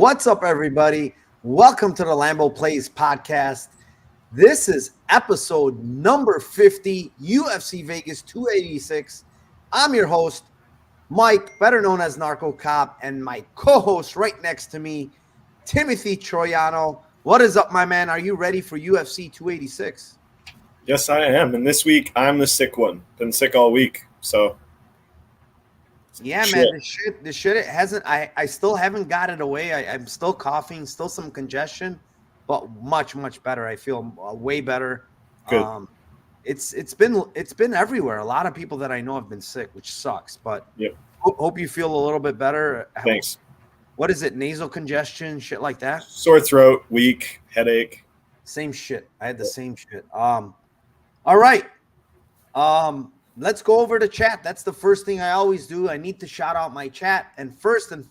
What's up, everybody? Welcome to the Lambo Plays podcast. This is episode number 50, UFC Vegas 286. I'm your host, Mike, better known as Narco Cop, and my co-host right next to me, Timothy Troiano. What is up, my man? Are you ready for UFC 286? Yes, I am. And this week, I'm the sick one. Been sick all week, so... Yeah, man, this shit, it hasn't, I still haven't got it away. I'm still coughing, still some congestion, but much, much better. I feel way better. Good. It's been everywhere. A lot of people that I know have been sick, which sucks, but yep. Hope you feel a little bit better. Thanks. What is it? Nasal congestion, shit like that? Sore throat, weak, headache. Same shit. I had the same shit. All right. Let's go over to chat. That's the first thing I always do. I need to shout out my chat. And first and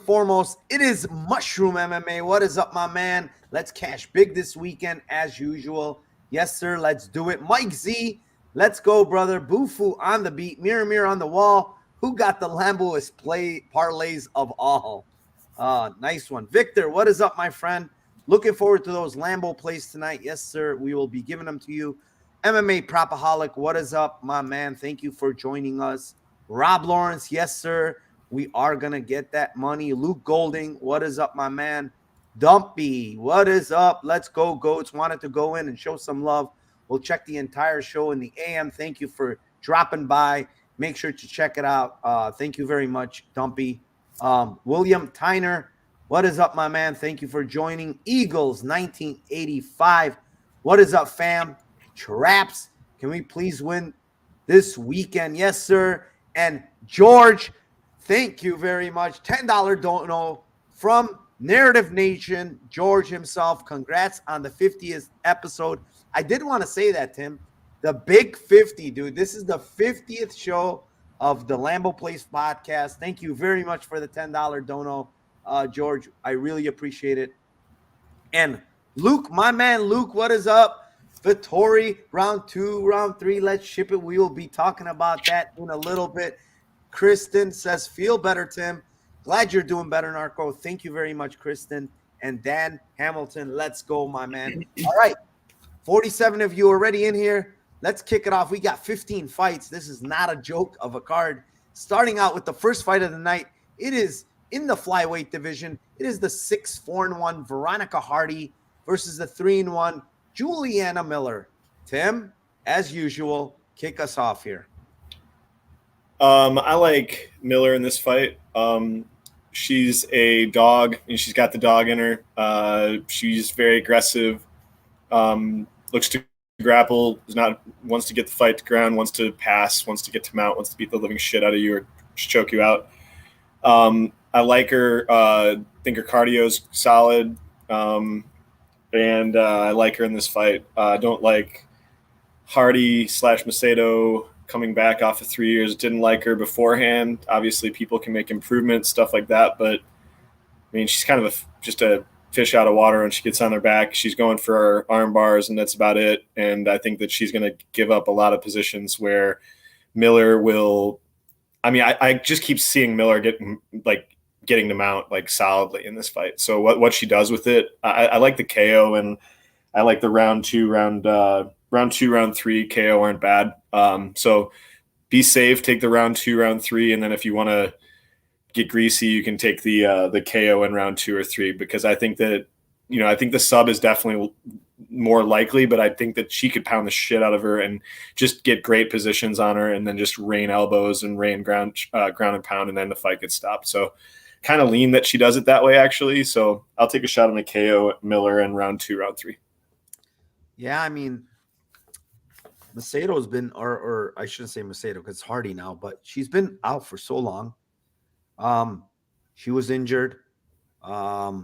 foremost, it is Mushroom MMA. What is up, my man? Let's cash big this weekend as usual. Yes, sir. Let's do it. Mike Z, let's go, brother. Bufu on the beat. Mirror on the wall. Who got the Lamboist parlays of all? Nice one. Victor, what is up, my friend? Looking forward to those Lambo plays tonight. Yes, sir. We will be giving them to you. MMA Propaholic, what is up, my man? Thank you for joining us. Rob Lawrence, yes, sir. We are going to get that money. Luke Golding, what is up, my man? Dumpy, what is up? Let's go, Goats. Wanted to go in and show some love. We'll check the entire show in the AM. Thank you for dropping by. Make sure to check it out. Thank you very much, Dumpy. William Tyner, what is up, my man? Thank you for joining. Eagles 1985, what is up, fam? Traps, can we please win this weekend? Yes, sir. And George, thank you very much. $10 dono from Narrative Nation. George himself, congrats on the 50th episode. I did want to say that, Tim. The big 50, dude. This is the 50th show of the Lambo Place podcast. Thank you very much for the $10 dono, George. I really appreciate it. And Luke, my man, Luke, what is up? Vittori, round 2, round 3, let's ship it. We will be talking about that in a little bit. Kristen says, feel better, Tim. Glad you're doing better, Narco. Thank you very much, Kristen. And Dan Hamilton, let's go, my man. All right, 47 of you already in here. Let's kick it off. We got 15 fights. This is not a joke of a card. Starting out with the first fight of the night, it is in the flyweight division. It is the 6-4-1 Veronica Hardy versus the 3-1 Juliana Miller. Tim, as usual, kick us off here. I like Miller in this fight. She's a dog, and she's got the dog in her. She's very aggressive. Looks to grapple. Wants to get the fight to ground. Wants to pass. Wants to get to mount. Wants to beat the living shit out of you or choke you out. I like her. Think her cardio's solid. And I like her in this fight. I don't like Hardy / Macedo coming back off of 3 years. Didn't like her beforehand. Obviously, people can make improvements, stuff like that. But, I mean, she's kind of just a fish out of water when she gets on her back. She's going for her arm bars, and that's about it. And I think that she's going to give up a lot of positions where Miller will – I mean, I just keep seeing Miller getting to mount solidly in this fight. So what she does with it, I like the KO, and I like the round 2, round 3 KO aren't bad. So be safe, take the round 2, round 3, and then if you want to get greasy, you can take the KO in round 2 or 3, because I think that, I think the sub is definitely more likely, but I think that she could pound the shit out of her and just get great positions on her, and then just rain elbows and rain ground and pound, and then the fight gets stopped. So kind of lean that she does it that way, actually. So I'll take a shot on the KO Miller in round 2, round 3. Yeah, I mean, Macedo's been, or I shouldn't say Macedo because it's Hardy now, but she's been out for so long. She was injured. But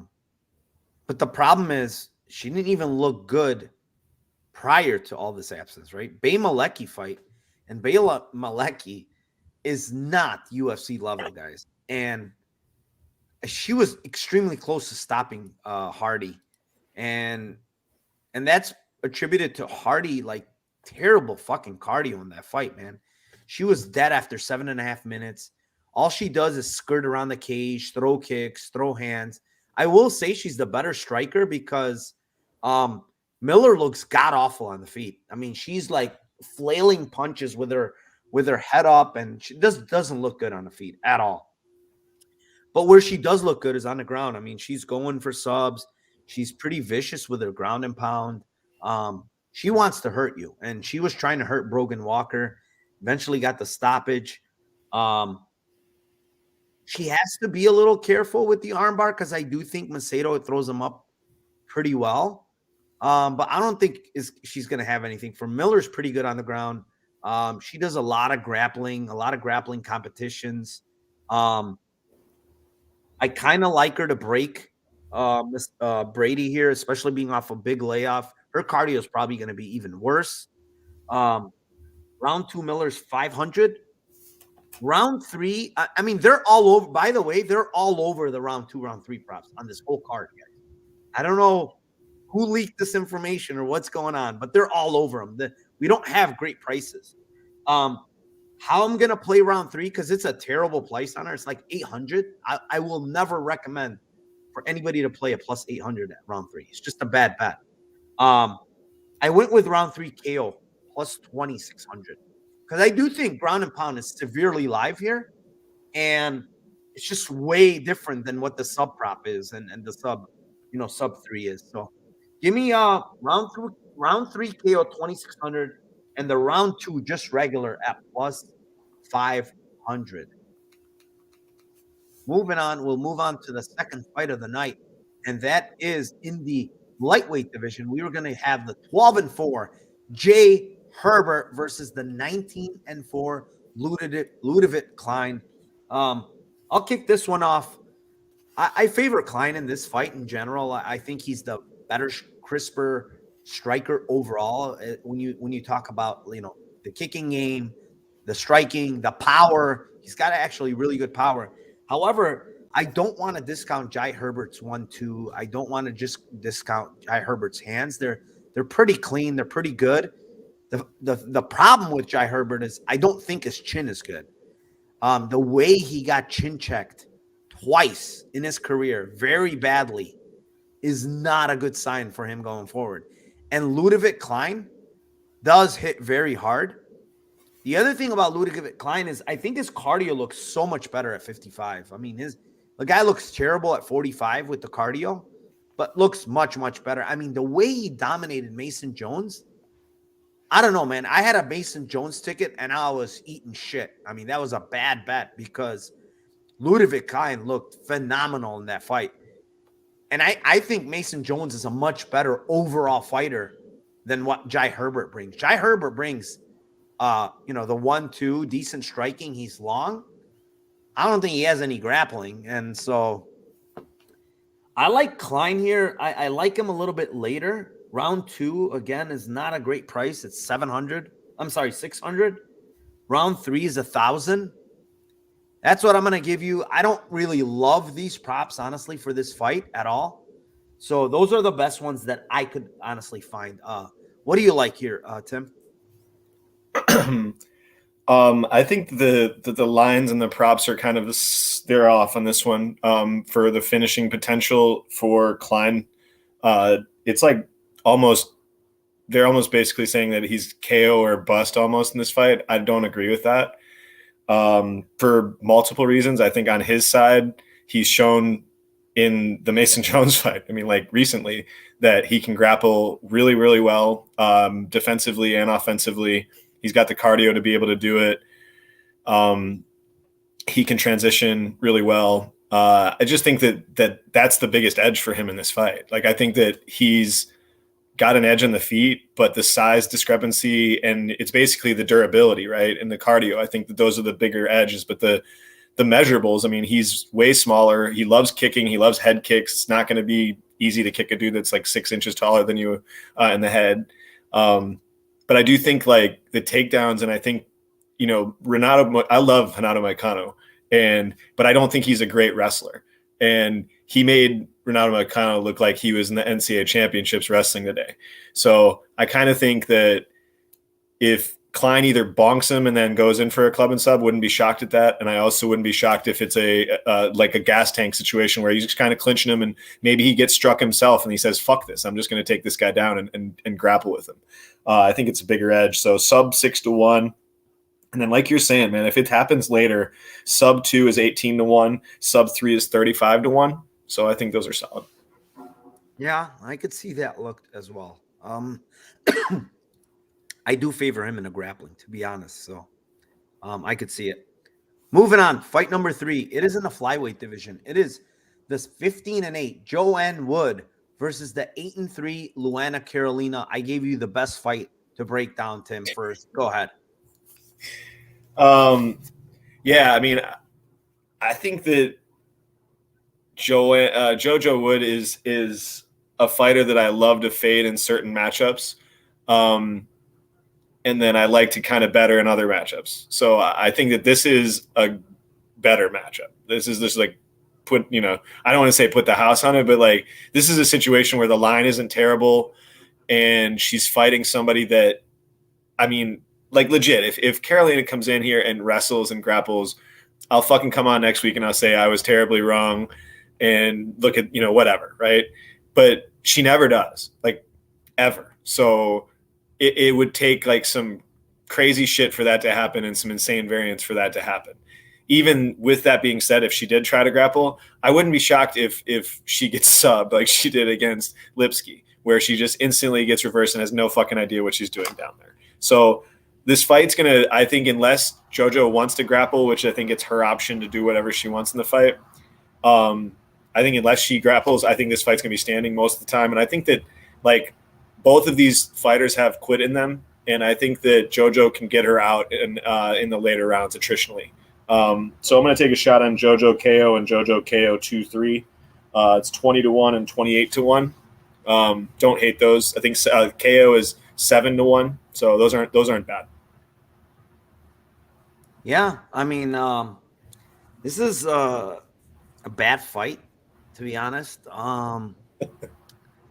the problem is she didn't even look good prior to all this absence, right? Bay Malecki fight, and Bay Malecki is not UFC level, guys. And she was extremely close to stopping Hardy, and that's attributed to Hardy terrible fucking cardio in that fight, man. She was dead after 7.5 minutes. All she does is skirt around the cage, throw kicks, throw hands. I will say she's the better striker because Miller looks god awful on the feet. I mean, she's like flailing punches with her head up, and she doesn't look good on the feet at all. But where she does look good is on the ground. I mean, she's going for subs. She's pretty vicious with her ground and pound. She wants to hurt you, and she was trying to hurt Brogan Walker. Eventually got the stoppage. She has to be a little careful with the armbar because I do think Macedo throws them up pretty well. But I don't think she's going to have anything. For Miller's pretty good on the ground. She does a lot of grappling competitions. I kind of like her to break Miss Brady here, especially being off a big layoff. Her cardio is probably going to be even worse. Round 2, Miller's 500. Round 3, I mean, they're all over. By the way, they're all over the round 2, round 3 props on this whole card, guys. I don't know who leaked this information or what's going on, but they're all over them. We don't have great prices. How I'm going to play round 3, because it's a terrible price on her. It's like 800. I will never recommend for anybody to play a plus 800 at round 3. It's just a bad bet. I went with round 3 KO plus 2,600 because I do think ground and pound is severely live here, and it's just way different than what the sub prop is and the sub 3 is. So give me round 3 KO 2,600 and the round 2 just regular at plus 500. Moving on, we'll move on to the second fight of the night, and that is in the lightweight division. We were going to have the 12-4 Jai Herbert versus the 19-4 Ludovic Klein. I'll kick this one off. I favor Klein in this fight in general. I think he's the better, crisper striker overall. When you talk about the kicking game, the striking, the power, he's got actually really good power. However, I don't want to discount Jai Herbert's 1-2. I don't want to just discount Jai Herbert's hands. They're pretty clean. They're pretty good. The problem with Jai Herbert is I don't think his chin is good. The way he got chin checked twice in his career very badly is not a good sign for him going forward. And Ludovic Klein does hit very hard. The other thing about Ludovic Klein is I think his cardio looks so much better at 55. I mean, the guy looks terrible at 45 with the cardio, but looks much, much better. I mean, the way he dominated Mason Jones, I don't know, man. I had a Mason Jones ticket and I was eating shit. I mean, that was a bad bet because Ludovic Klein looked phenomenal in that fight. And I think Mason Jones is a much better overall fighter than what Jai Herbert brings. Jai Herbert brings, the 1-2, decent striking. He's long. I don't think he has any grappling. And so I like Klein here. I like him a little bit later. Round 2, again, is not a great price. It's 600. Round 3 is 1,000. That's what I'm going to give you. I don't really love these props, honestly, for this fight at all. So those are the best ones that I could honestly find. What do you like here, Tim? I think the lines and the props are kind of they're off on this one for the finishing potential for Klein. It's like they're almost basically saying that he's KO or bust almost in this fight. I don't agree with that for multiple reasons. I think on his side, he's shown in the Mason Jones fight, I mean, like recently, that he can grapple really, really well defensively and offensively. He's got the cardio to be able to do it. He can transition really well. I just think that's the biggest edge for him in this fight. Like, I think that he's got an edge on the feet, but the size discrepancy and it's basically the durability, right? And the cardio. I think that those are the bigger edges, but the measurables, I mean, he's way smaller. He loves kicking. He loves head kicks. It's not going to be easy to kick a dude that's like 6 inches taller than you in the head. But I do think like the takedowns, and I think, Renato, I love Renato Moicano, but I don't think he's a great wrestler. And he made Renato Moicano look like he was in the NCAA championships wrestling today. So I kind of think that if Klein either bonks him and then goes in for a club and sub, wouldn't be shocked at that. And I also wouldn't be shocked if it's like a gas tank situation where he's just kind of clinching him and maybe he gets struck himself and he says, fuck this, I'm just going to take this guy down and grapple with him. I think it's a bigger edge. So sub 6-1. And then like you're saying, man, if it happens later, sub 2 is 18-1, sub 3 is 35-1. So I think those are solid. Yeah, I could see that look as well. I do favor him in a grappling, to be honest. So I could see it. Moving on, fight number 3. It is in the flyweight division. It is this 15-8 Joanne Wood versus the 8-3 Luana Carolina. I gave you the best fight to break down, Tim, first. Go ahead. Yeah, I mean, I think that JoJo Wood is a fighter that I love to fade in certain matchups. And then I like to kind of better in other matchups. So I think that this is a better matchup. This is just like I don't want to say put the house on it, but like this is a situation where the line isn't terrible and she's fighting somebody that, I mean, like legit, if Carolina comes in here and wrestles and grapples, I'll fucking come on next week and I'll say I was terribly wrong and look at, whatever, right? But she never does, like ever. So it would take like some crazy shit for that to happen and some insane variance for that to happen. Even with that being said, if she did try to grapple, I wouldn't be shocked if she gets subbed like she did against Lipsky, where she just instantly gets reversed and has no fucking idea what she's doing down there. So this fight's going to, I think, unless JoJo wants to grapple, which I think it's her option to do whatever she wants in the fight. I think unless she grapples, I think this fight's going to be standing most of the time. And I think that like both of these fighters have quit in them. And I think that JoJo can get her out in the later rounds attritionally. So I'm going to take a shot on JoJo KO and JoJo KO 2-3. It's 20-1 and 28-1. Don't hate those. I think KO is 7-1. So those aren't bad. Yeah, I mean, this is a bad fight, to be honest.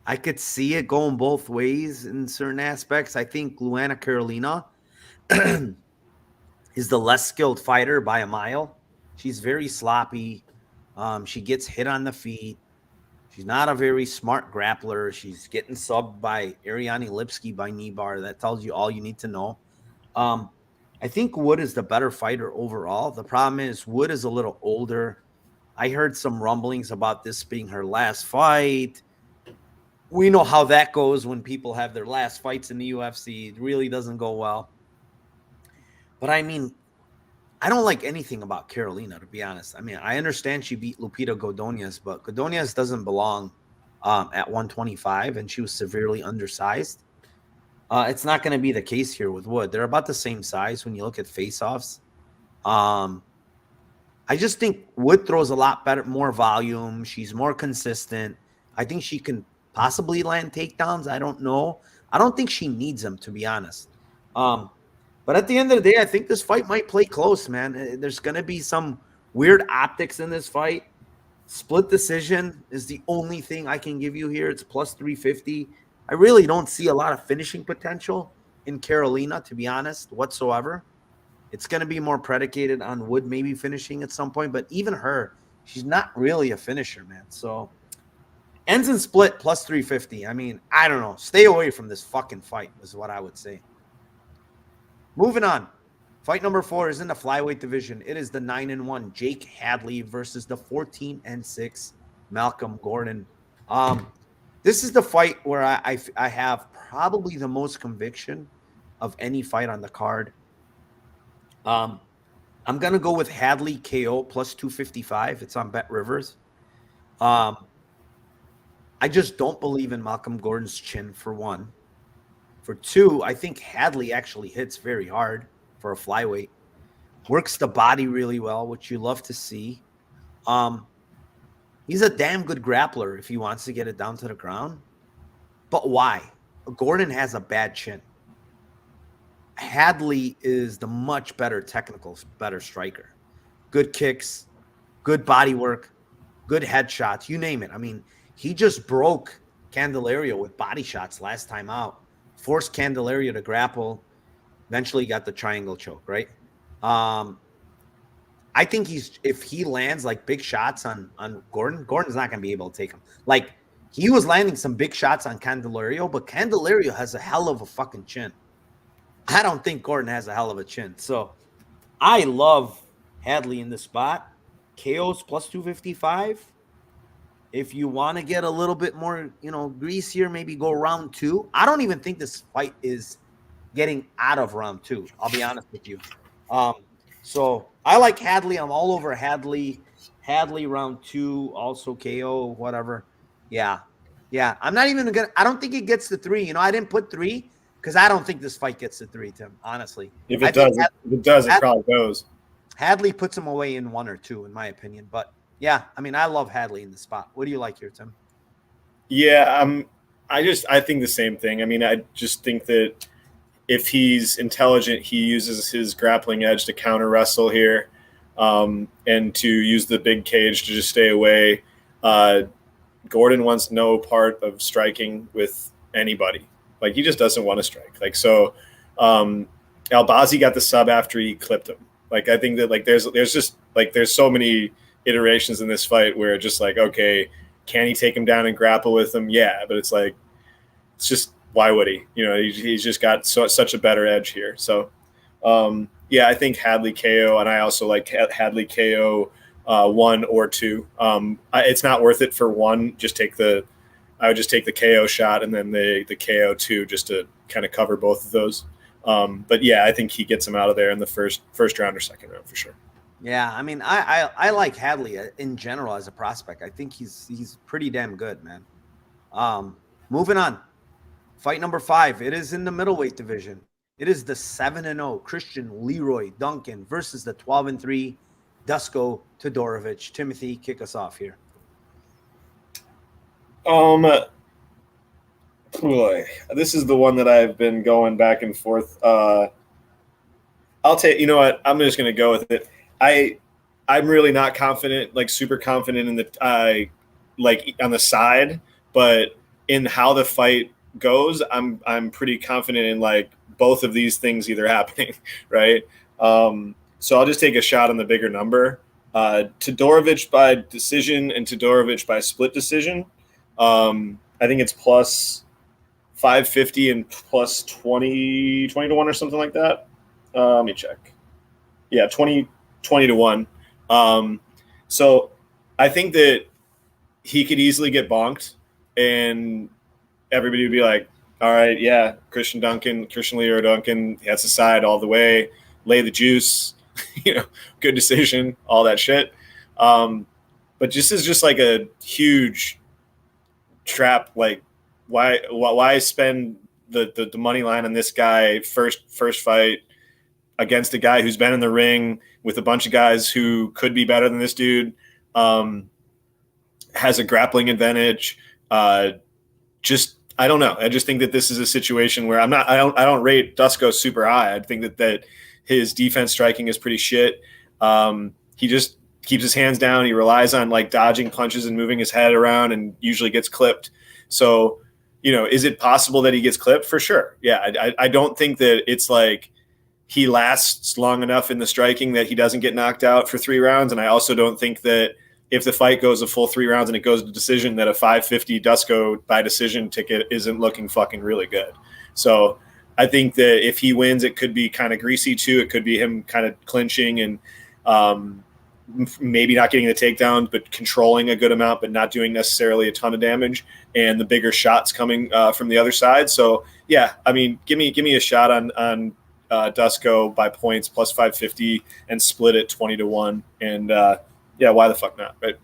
I could see it going both ways in certain aspects. I think Luana Carolina is the less skilled fighter by a mile. She's very sloppy. She gets hit on the feet. She's not a very smart grappler. She's getting subbed by Ariane Lipsky by knee bar. That tells you all you need to know. I think Wood is the better fighter overall. The problem is Wood is a little older. I heard some rumblings about this being her last fight. We know how that goes when people have their last fights in the UFC. It really doesn't go well. But I mean, I don't like anything about Carolina, to be honest. I mean, I understand she beat Lupita Godonez, but Godonez doesn't belong at 125, and she was severely undersized. It's not going to be the case here with Wood. They're about the same size when you look at face-offs. I just think Wood throws a lot better, more volume. She's more consistent. I think she can possibly land takedowns. I don't know. I don't think she needs them, to be honest. But at the end of the day, I think this fight might play close, man. There's going to be some weird optics in this fight. Split decision is the only thing I can give you here. It's plus 350. I really don't see a lot of finishing potential in Carolina, to be honest, whatsoever. It's going to be more predicated on Wood maybe finishing at some point. But even her, she's not really a finisher, man. So ends in split plus 350. I mean, I don't know. Stay away from this fucking fight is what I would say. Moving on. Fight number 4 is in the flyweight division. It is the 9-1 Jake Hadley versus the 14-6 Malcolm Gordon. This is the fight where I have probably the most conviction of any fight on the card. I'm going to go with Hadley KO plus 255. It's on Bet Rivers. I just don't believe in Malcolm Gordon's chin, for one. For two, I think Hadley actually hits very hard for a flyweight. Works the body really well, which you love to see. He's a damn good grappler if he wants to get it down to the ground. But why? Gordon has a bad chin. Hadley is the much better technical, better striker. Good kicks, good body work, good headshots, you name it. I mean, he just broke Candelario with body shots last time out. Forced Candelario to grapple. Eventually got the triangle choke, right? I think if he lands like big shots on Gordon's not going to be able to take him. Like he was landing some big shots on Candelario, but Candelario has a hell of a fucking chin. I don't think Gordon has a hell of a chin. So I love Hadley in the spot. KO's plus 255. If you want to get a little bit more, greasier, maybe go round 2. I don't even think this fight is getting out of round 2. I'll be honest with you. So I like Hadley. I'm all over Hadley. Hadley round 2, also KO, whatever. Yeah. I'm not even gonna. I don't think it gets to 3. I didn't put 3 because I don't think this fight gets to 3, Tim. Honestly, if it does, it probably goes. Hadley puts him away in 1 or 2, in my opinion. But yeah, I mean, I love Hadley in the spot. What do you like here, Tim? Yeah, I think the same thing. I mean, I just think that if he's intelligent, he uses his grappling edge to counter wrestle here, and to use the big cage to just stay away. Gordon wants no part of striking with anybody. Like he just doesn't want to strike. Like so, Albazi got the sub after he clipped him. Like I think that like there's just like there's so many iterations in this fight where just like, okay, can he take him down and grapple with him? Yeah, but it's like it's just why would he? He's just got such a better edge here. So yeah, I think Hadley KO, and I also like Hadley KO 1 or 2. It's not worth it for 1. I would just take the KO shot and then the KO 2 just to kind of cover both of those. But yeah, I think he gets him out of there in the first round or second round for sure. Yeah, I mean, I like Hadley in general as a prospect. I think he's pretty damn good, man. Moving on, fight number 5. It is in the middleweight division. It is the 7-0 Christian Leroy Duncan versus the 12-3 Dusko to Dorovich. Timothy, kick us off here. Boy, this is the one that I've been going back and forth. I'll take. You know what? I'm just going to go with it. I'm really not confident, like super confident in the like on the side, but in how the fight goes, I'm pretty confident in like both of these things either happening, right? So I'll just take a shot on the bigger number. Dorovich by decision and Dorovich by split decision. I think it's plus 550 and plus 20 to 1 or something like that. Let me check. Yeah, 20 to 1. So I think that he could easily get bonked and everybody would be like, all right, yeah, Christian Leroy Duncan, that's the side all the way, lay the juice, good decision, all that shit. But this is just like a huge trap. Like why spend the money line on this guy first fight against a guy who's been in the ring with a bunch of guys who could be better than this dude, has a grappling advantage. I don't know. I just think that this is a situation where I don't rate Dusko super high. I think that his defense striking is pretty shit. He just keeps his hands down. He relies on like dodging punches and moving his head around and usually gets clipped. So, is it possible that he gets clipped? For sure. Yeah. I don't think that it's like he lasts long enough in the striking that he doesn't get knocked out for 3 rounds. And I also don't think that if the fight goes a full 3 rounds and it goes to decision, that a 550 Dusko by decision ticket isn't looking fucking really good. So I think that if he wins, it could be kind of greasy too. It could be him kind of clinching and maybe not getting the takedown, but controlling a good amount, but not doing necessarily a ton of damage, and the bigger shots coming from the other side. So yeah, I mean, give me a shot on Dusko by points plus 550 and split it 20 to 1. And yeah, why the fuck not? Right?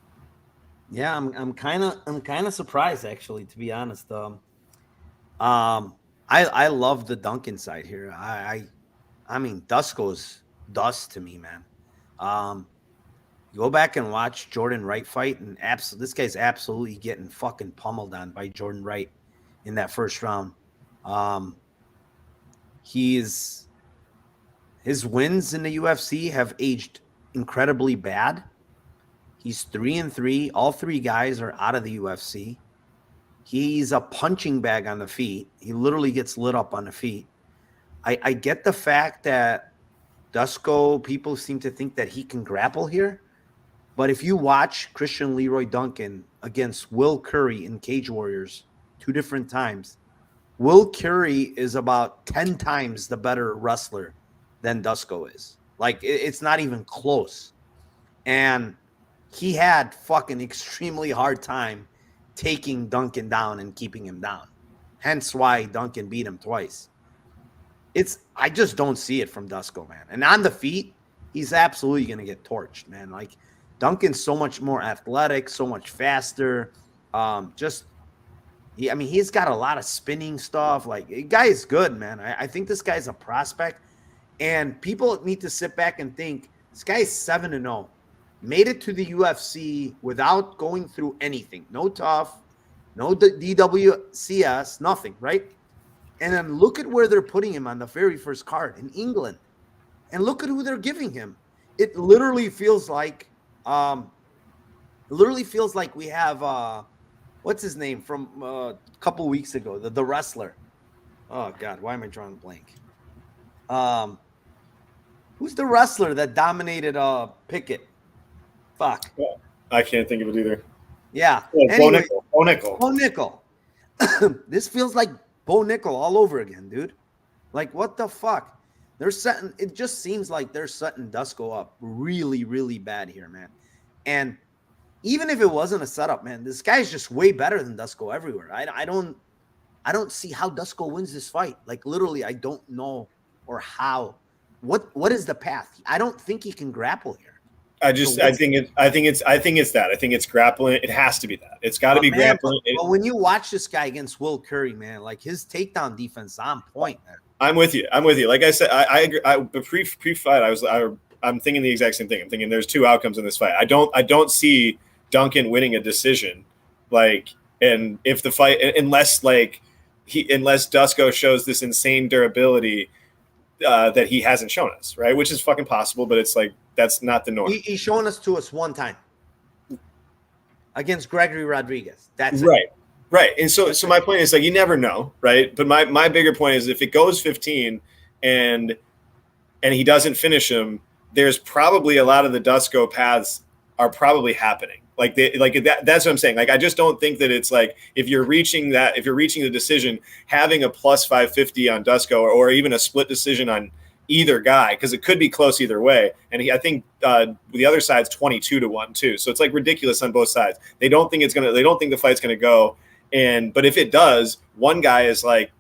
Yeah, I'm kind of surprised actually, to be honest. I love the Duncan side here. I mean, Dusko's dust to me, man. Go back and watch Jordan Wright fight, and this guy's absolutely getting fucking pummeled on by Jordan Wright in that first round. His wins in the UFC have aged incredibly bad. He's 3-3. All 3 guys are out of the UFC. He's a punching bag on the feet. He literally gets lit up on the feet. I get the fact that Dusko, people seem to think that he can grapple here. But if you watch Christian Leroy Duncan against Will Curry in Cage Warriors 2 different times, Will Curry is about 10 times the better wrestler than Dusko is. Like, it's not even close. And he had fucking extremely hard time taking Duncan down and keeping him down. Hence why Duncan beat him twice. I just don't see it from Dusko, man. And on the feet, he's absolutely going to get torched, man. Like, Duncan's so much more athletic, so much faster. He's got a lot of spinning stuff. Like, the guy is good, man. I think this guy's a prospect. And people need to sit back and think, this guy's 7-0. Made it to the UFC without going through anything. No tough, no DWCS, nothing, right? And then look at where they're putting him on the very first card in England. And look at who they're giving him. It literally feels like we have what's his name from a couple weeks ago, the wrestler. Oh God, why am I drawing a blank? Who's the wrestler that dominated Pickett? Fuck. I can't think of it either. Yeah. Anyway, Bo Nickel. This feels like Bo Nickel all over again, dude. Like, what the fuck? It just seems like they're setting Dusko up really, really bad here, man. And even if it wasn't a setup, man, this guy's just way better than Dusko everywhere. I don't see how Dusko wins this fight. Like, literally, I don't know or how. What is the path? I don't think he can grapple here. I think it's that. I think it's grappling. It has to be that. It's got to be grappling. But when you watch this guy against Will Curry, man, like, his takedown defense is on point, man. I'm with you. Like I said, I agree. The pre-fight, I'm thinking the exact same thing. I'm thinking there's 2 outcomes in this fight. I don't see Duncan winning a decision. Like, and if the fight, unless Dusko shows this insane durability that he hasn't shown us, right? Which is fucking possible, but it's like, that's not the norm. He's shown us to us one time against Gregory Rodriguez. That's right. It. Right. And so my point is, like, you never know, right? But my bigger point is, if it goes 15 and he doesn't finish him, there's probably a lot of the Dusko paths are probably happening. That's what I'm saying. Like, I just don't think that it's like, if you're reaching the decision, having a plus 550 on Dusko or even a split decision on either guy, because it could be close either way. And I think the other side's 22-1 too. So it's like ridiculous on both sides. They don't think the fight's gonna go. But if it does, one guy is like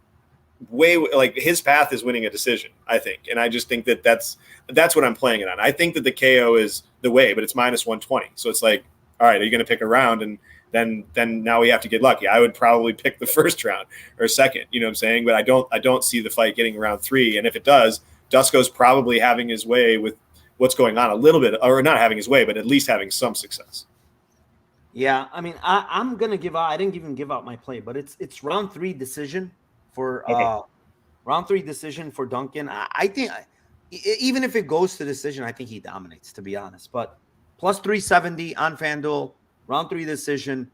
his path is winning a decision, I think. And I just think that's what I'm playing it on. I think that the KO is the way, but it's -120. So it's like, all right, are you going to pick a round? And then now we have to get lucky. I would probably pick the first round or second, you know what I'm saying? But I don't see the fight getting around 3. And if it does, Dusko's probably having his way with what's going on a little bit, or not having his way, but at least having some success. Yeah, I mean, I'm gonna give out. I didn't even give out my play, but it's round 3 decision for round 3 decision for Duncan. I think even if it goes to decision, I think he dominates, to be honest. But plus 370 on FanDuel, round 3 decision.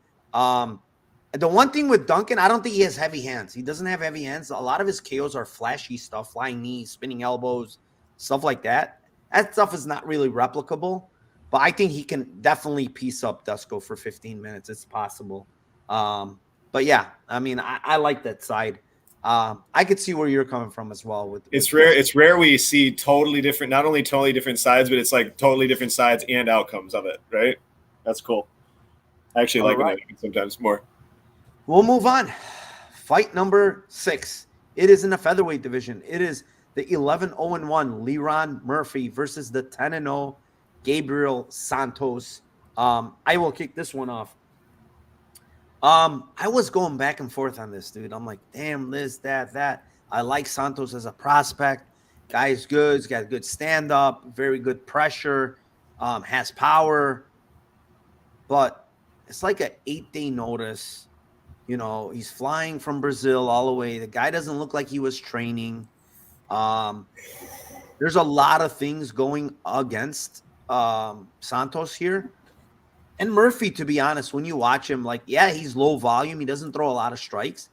The one thing with Duncan, I don't think he has heavy hands. He doesn't have heavy hands. A lot of his KOs are flashy stuff, flying knees, spinning elbows, stuff like that. That stuff is not really replicable. But I think he can definitely piece up Dusko for 15 minutes. It's possible. But yeah, I mean, I like that side. I could see where you're coming from as well. It's rare we see totally different, not only totally different sides, but it's like totally different sides and outcomes of it, right? That's cool. I actually like it sometimes more. We'll move on. Fight number 6. It is in the featherweight division. It is the 11-0-1 Leron Murphy versus the 10-0 Gabriel Santos. I will kick this one off. I was going back and forth on this, dude. I'm like, damn, this, that. I like Santos as a prospect. Guy's good. He's got good stand-up, very good pressure, has power. But it's like an 8-day notice. You know, he's flying from Brazil all the way. The guy doesn't look like he was training. There's a lot of things going against Santos here. And Murphy, to be honest, when you watch him, like, yeah, he's low volume. He doesn't throw a lot of strikes.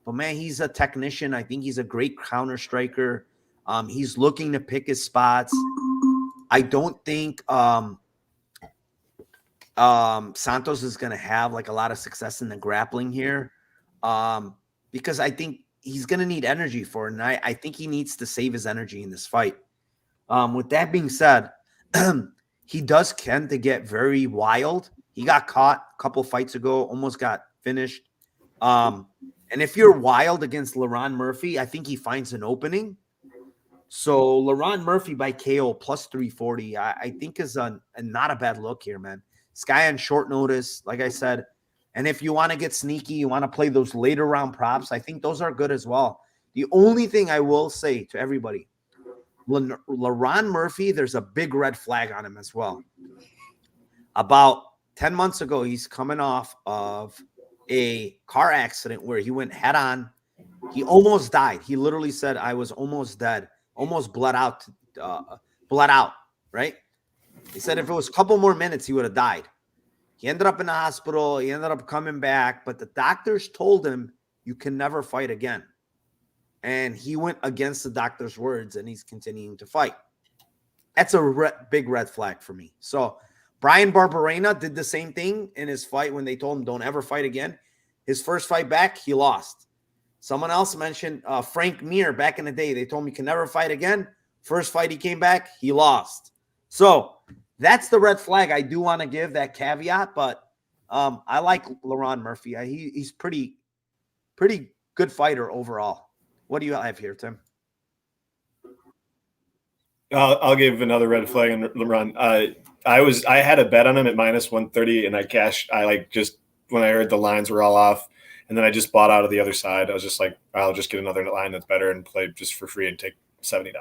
But, man, he's a technician. I think he's a great counter striker. He's looking to pick his spots. I don't think Santos is going to have like a lot of success in the grappling here, because I think he's going to need energy for it, and I think he needs to save his energy in this fight. With that being said, he does tend to get very wild. He got caught a couple fights ago, almost got finished. And if you're wild against Laron Murphy, I think he finds an opening. So Laron Murphy by KO plus 340, I think is not a bad look here, man. This guy on short notice, like I said. And if you want to get sneaky, you want to play those later round props, I think those are good as well. The only thing I will say to everybody, Laron Murphy, there's a big red flag on him as well. About 10 months ago, he's coming off of a car accident where he went head on. He almost died. He literally said, I was almost dead, almost bled out, right? He said if it was a couple more minutes, he would have died. He ended up in the hospital. He ended up coming back, but the doctors told him you can never fight again. And he went against the doctor's words, and he's continuing to fight. That's a big red flag for me. So Brian Barberena did the same thing in his fight when they told him don't ever fight again. His first fight back, he lost. Someone else mentioned Frank Mir back in the day. They told him he can never fight again. First fight he came back, he lost. So that's the red flag I do want to give, that caveat. But I like Laron Murphy. He's pretty good fighter overall. What do you have here, Tim? I'll give another red flag on LeBron. I had a bet on him at minus 130, and I cashed. Just when I heard the lines were all off, and then I just bought out of the other side. I was just like, I'll just get another line that's better and play just for free and take $70.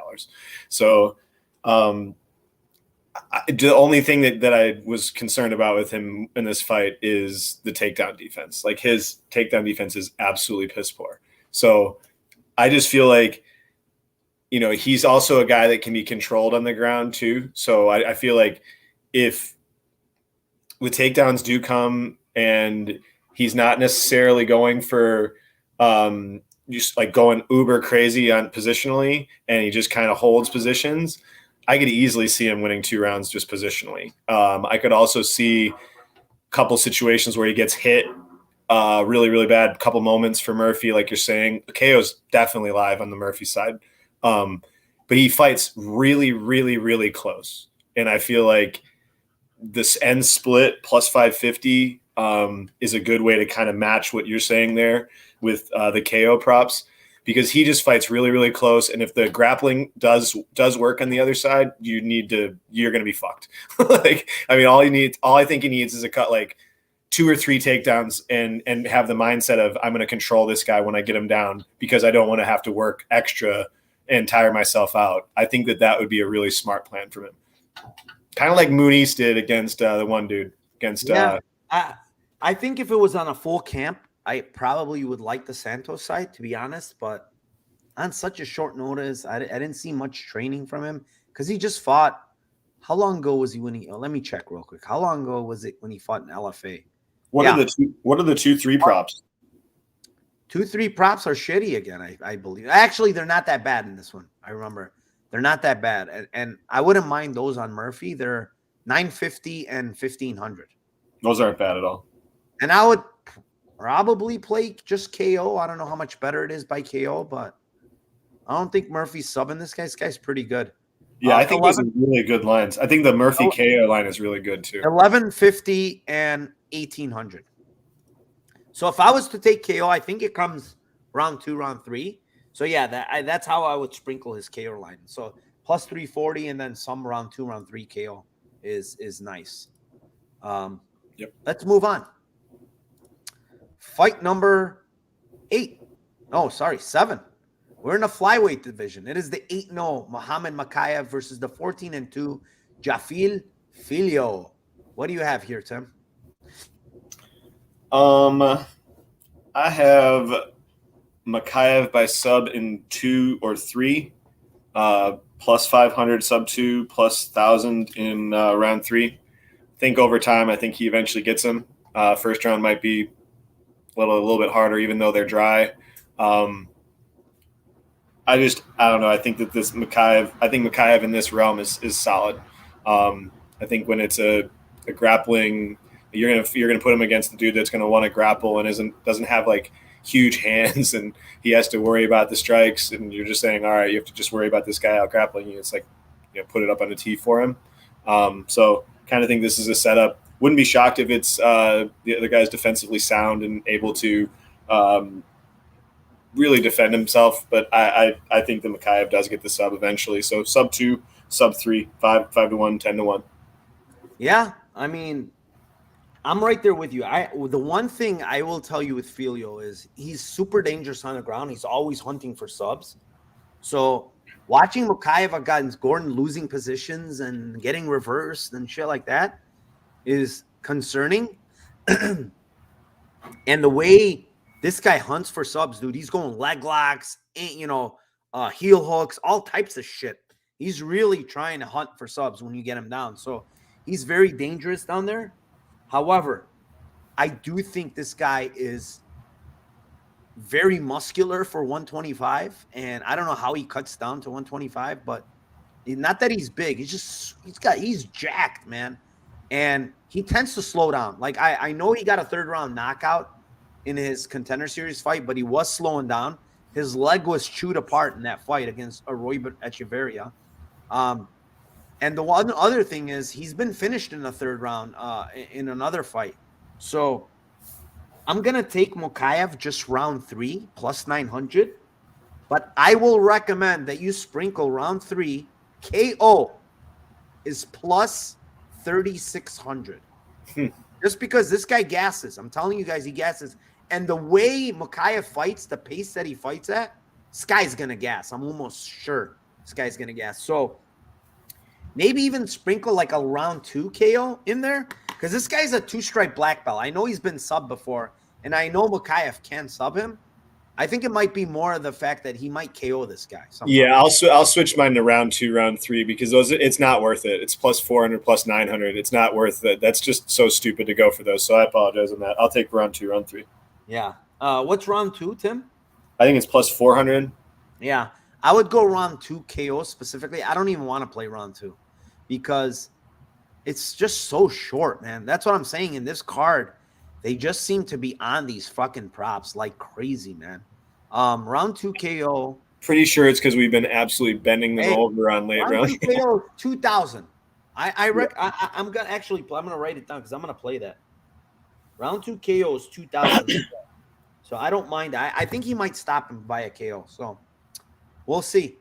So the only thing that I was concerned about with him in this fight is the takedown defense. Like, his takedown defense is absolutely piss poor. So I just feel like, he's also a guy that can be controlled on the ground too. So I feel like if the takedowns do come and he's not necessarily going for just like going uber crazy on positionally, and he just kind of holds positions, I could easily see him winning 2 rounds just positionally. I could also see a couple situations where he gets hit really, really bad, couple moments for Murphy, like you're saying. KO's definitely live on the Murphy side. But he fights really, really, really close. And I feel like this end split plus 550 is a good way to kind of match what you're saying there with the KO props, because he just fights really, really close. And if the grappling does work on the other side, you're going to be fucked. All I think he needs is a cut, like 2 or 3 takedowns, and have the mindset of, I'm going to control this guy when I get him down, because I don't want to have to work extra and tire myself out. I think that would be a really smart plan from him. Kind of like Muniz did against the one dude. I think if it was on a full camp, I probably would like the Santos side, to be honest. But on such a short notice, I didn't see much training from him, because he just fought. How long ago was he winning? Let me check real quick. How long ago was it when he fought in LFA? What are the 2-3 props? 2-3 props are shitty again, I believe. Actually, they're not that bad in this one. I remember. They're not that bad. And I wouldn't mind those on Murphy. They're 950 and 1500. Those aren't bad at all. And I would probably play just KO. I don't know how much better it is by KO, but I don't think Murphy's subbing this guy. This guy's pretty good. Yeah, I think those are really good lines. I think the Murphy KO line is really good too. 1150 and 1800. So if I was to take KO, I think it comes round 2, round 3. So yeah, that's how I would sprinkle his KO line. So plus 340, and then some round 2, round 3 KO is nice. Yep. Let's move on. Fight number 8. Oh, sorry, 7. We're in the flyweight division. It is the 8-0 Muhammad Makaya versus the 14-2 Jafil Filio. What do you have here, Tim? I have Makaya by sub in 2 or 3, plus 500 sub 2, plus 1,000 in round 3. Think over time, I think he eventually gets him. First round might be a little bit harder, even though they're dry. I don't know. I think that Makaya in this realm is solid. I think when it's a grappling, you're gonna put him against the dude that's gonna want to grapple and doesn't have like huge hands and he has to worry about the strikes, and you're just saying, all right, you have to just worry about this guy out grappling you. It's like, put it up on a tee for him. So kind of think this is a setup. Wouldn't be shocked if it's the other guy's defensively sound and able to really defend himself, but I think the Makaya does get the sub eventually. So sub 2, sub 3, 5-1, 10-1. Yeah, I mean, I'm right there with you. The one thing I will tell you with Filio is he's super dangerous on the ground. He's always hunting for subs. So watching Makaya against Gordon losing positions and getting reversed and shit like that is concerning. And the way this guy hunts for subs, dude, he's going leg locks, heel hooks, all types of shit. He's really trying to hunt for subs when you get him down. So he's very dangerous down there. However, I do think this guy is very muscular for 125, and I don't know how he cuts down to 125, but not that he's big. He's jacked, man. And he tends to slow down. Like I know he got a 3rd round knockout in his Contender Series fight, but he was slowing down. His leg was chewed apart in that fight against Roy Echeverria. And the one other thing is he's been finished in the 3rd round in another fight. So I'm going to take Mokaev just round 3 plus 900. But I will recommend that you sprinkle round 3. KO is plus 3,600. Just because this guy gasses. I'm telling you guys, he gasses. And the way Makaya fights, the pace that he fights at, this guy's going to gas. I'm almost sure this guy's going to gas. So maybe even sprinkle like a round 2 KO in there, because this guy's a 2-stripe black belt. I know he's been subbed before, and I know Makaya can sub him. I think it might be more of the fact that he might KO this guy somehow. Yeah, I'll switch mine to round 2, round 3, because it's not worth it. It's plus 400, plus 900. It's not worth it. That's just so stupid to go for those. So I apologize on that. I'll take round 2, round 3. Yeah. What's round 2, Tim? I think it's plus 400. Yeah. I would go round 2 KO specifically. I don't even want to play round 2 because it's just so short, man. That's what I'm saying. In this card, they just seem to be on these fucking props like crazy, man. Round 2 KO. Pretty sure it's because we've been absolutely bending them over on late round. 2 KO 2,000. I'm gonna write it down because I'm gonna play that. Round 2 KO is 2,000. So I don't mind. I think he might stop him by a KO. So we'll see.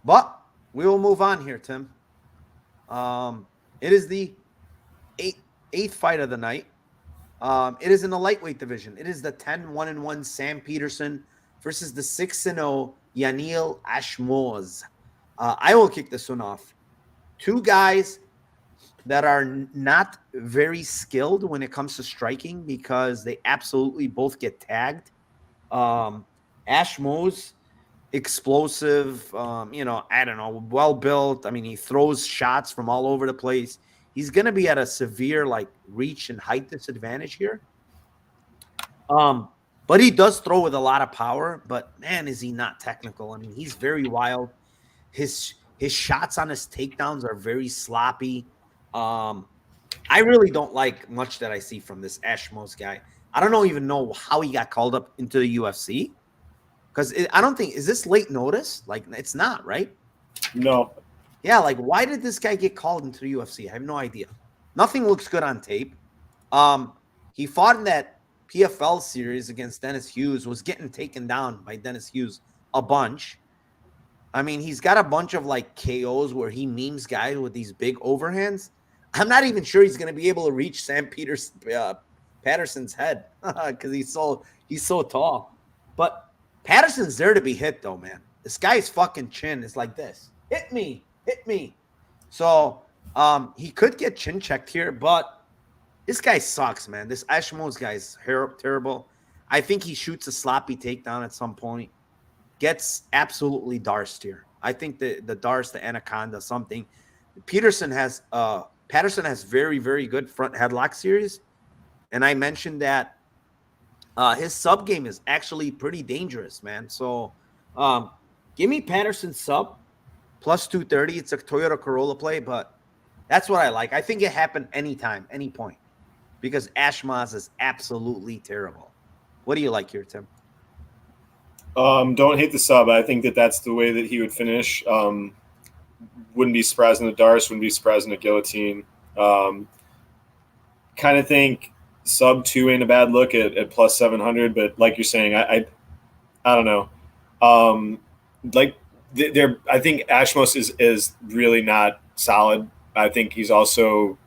But we will move on here, Tim. It is the eighth fight of the night. It is in the lightweight division. It is the 10-1-1 Sam Peterson versus the 6-0 ONeill Ashmoz. I will kick this one off. 2 guys that are not very skilled when it comes to striking because they absolutely both get tagged. Ashmoz, explosive, I don't know, well built. I mean, he throws shots from all over the place. He's going to be at a severe reach and height disadvantage here. But he does throw with a lot of power, but man, is he not technical. I mean, he's very wild. His shots on his takedowns are very sloppy. I really don't like much that I see from this Ashmoz guy. I don't even know how he got called up into the UFC. Because I don't think, is this late notice? It's not, right? No. Yeah, why did this guy get called into the UFC? I have no idea. Nothing looks good on tape. He fought in that PFL series against Dennis Hughes, was getting taken down by Dennis Hughes a bunch. I mean, he's got a bunch of KOs where he memes guys with these big overhands. I'm not even sure he's going to be able to reach Sam Patterson's head because he's so tall. But Patterson's there to be hit, though, man. This guy's fucking chin is like this. Hit me. So he could get chin checked here, but this guy sucks, man. This Ashmoz guy is terrible. I think he shoots a sloppy takedown at some point. Gets absolutely darsed here. I think the darce, the anaconda, something. Patterson has very, very good front headlock series. And I mentioned that his sub game is actually pretty dangerous, man. So Give me Peterson sub plus 230. It's a Toyota Corolla play, but that's what I like. I think it happened anytime, any point, because Ashmas is absolutely terrible. What do you like here, Tim? Don't hate the sub. I think that's the way that he would finish. Wouldn't be surprised in the Darce, wouldn't be surprised in the guillotine. Kind of think sub 2 ain't a bad look at plus 700, but like you're saying, I don't know. I think Ashmos is really not solid. I think he's also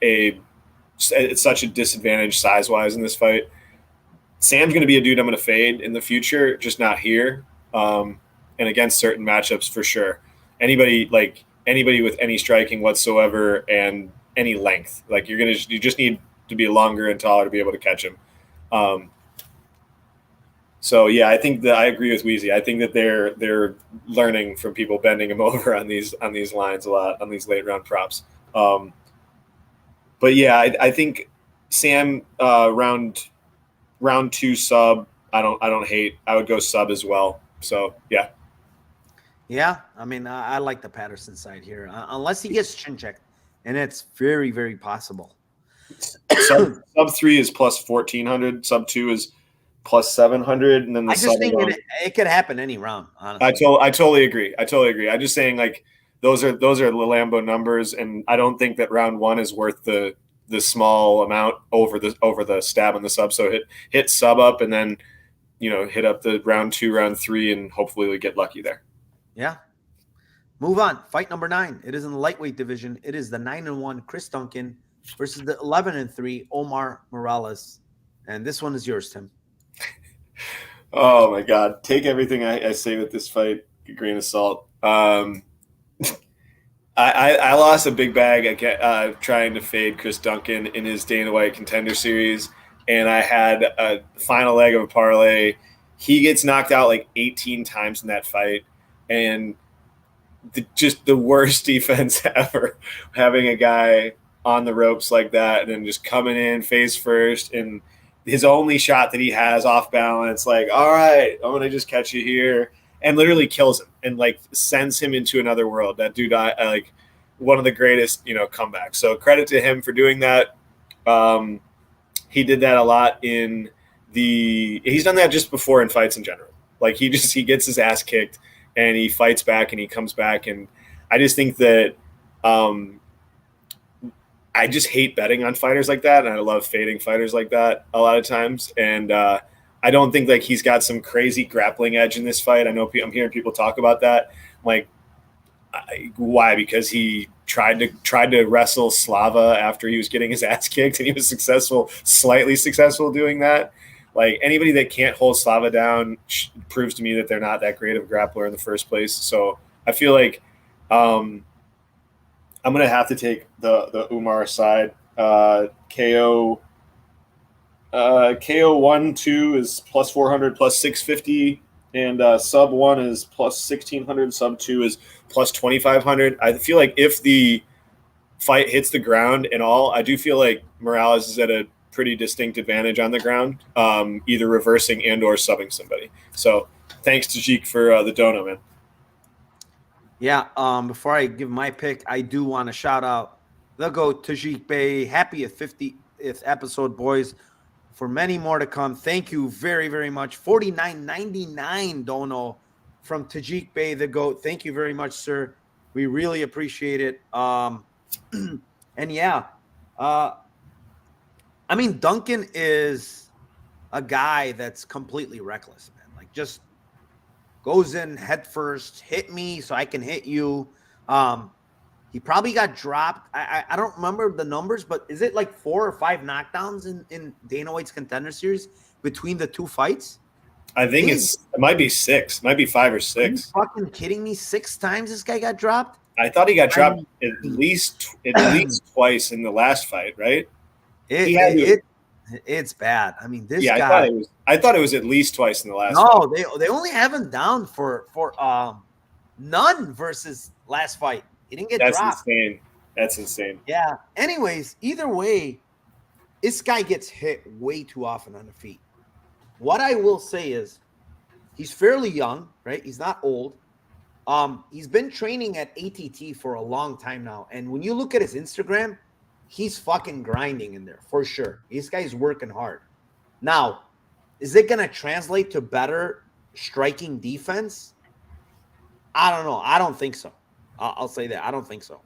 it's such a disadvantage size wise in this fight. Sam's going to be a dude I'm going to fade in the future, just not here, and against certain matchups for sure. Anybody with any striking whatsoever and any length, like you just need to be longer and taller to be able to catch him. So yeah, I think that I agree with Weezy. I think that they're learning from people bending him over on these lines a lot, on these late round props. But yeah, I think Sam round 2 sub. I don't hate. I would go sub as well. So yeah. Yeah, I mean, I like the Patterson side here, unless he gets chin checked, and it's very, very possible. Sub 3 is plus 1400. Sub 2 is plus 700, and then the I just think it could happen any round. Honestly, I totally agree. I'm just saying, like, those are the Lambo numbers, and I don't think that round 1 is worth the small amount over the stab on the sub. So hit sub up, and then hit up the round 2, round 3, and hopefully we get lucky there. Yeah. Move on. Fight number 9. It is in the lightweight division. It is the 9-1 Chris Duncan versus the 11-3 Omar Morales, and this one is yours, Tim. Oh my God! Take everything I say with this fight a grain of salt. I lost a big bag trying to fade Chris Duncan in his Dana White Contender Series, and I had a final leg of a parlay. He gets knocked out like 18 times in that fight, and just the worst defense ever. Having a guy on the ropes like that, and then just coming in face first, and his only shot that he has off balance, like, all right, I'm gonna just catch you here, and literally kills him and like sends him into another world. That dude, I like one of the greatest, comebacks. So credit to him for doing that. He did that a lot he's done that just before in fights in general. Like he gets his ass kicked and he fights back and he comes back. And I just think that, I just hate betting on fighters like that, and I love fading fighters like that a lot of times. And I don't think like he's got some crazy grappling edge in this fight. I know I'm hearing people talk about that. Like, why? Because he tried to wrestle Slava after he was getting his ass kicked, and he was slightly successful doing that. Like anybody that can't hold Slava down proves to me that they're not that great of a grappler in the first place. So I feel like I'm going to have to take the Umar side. KO 1-2 is plus 400, plus 650, and sub 1 is plus 1600, sub 2 is plus 2500. I feel like if the fight hits the ground and all, I do feel like Morales is at a pretty distinct advantage on the ground, either reversing and or subbing somebody. So thanks to Jeek for the dono, man. Yeah, before I give my pick, I do want to shout out the GOAT, Tajik Bey. Happy 50th episode, boys. For many more to come. Thank you very, very much. $49.99 dono from Tajik Bey, the GOAT. Thank you very much, sir. We really appreciate it. And yeah, I mean, Duncan is a guy that's completely reckless, man. Like, just goes in head first, hit me so I can hit you. He probably got dropped. I don't remember the numbers, but is it like 4 or 5 knockdowns in Dana White's Contender Series between the 2 fights? I think it might be 6. It might be 5 or 6. Are you fucking kidding me? 6 times this guy got dropped? I thought he got dropped at least twice in the last fight, right? It's bad. I mean, this guy. I thought it was at least twice in the last. No, fight. They only have him down for none versus last fight. He didn't get dropped. That's insane. Yeah. Anyways, either way, this guy gets hit way too often on the feet. What I will say is, He's fairly young, right? He's not old. He's been training at ATT for a long time now. And when you look at his Instagram, he's fucking grinding in there for sure. This guy's working hard. Now, is it going to translate to better striking defense? I don't know. I don't think so. I'll say that. I don't think so.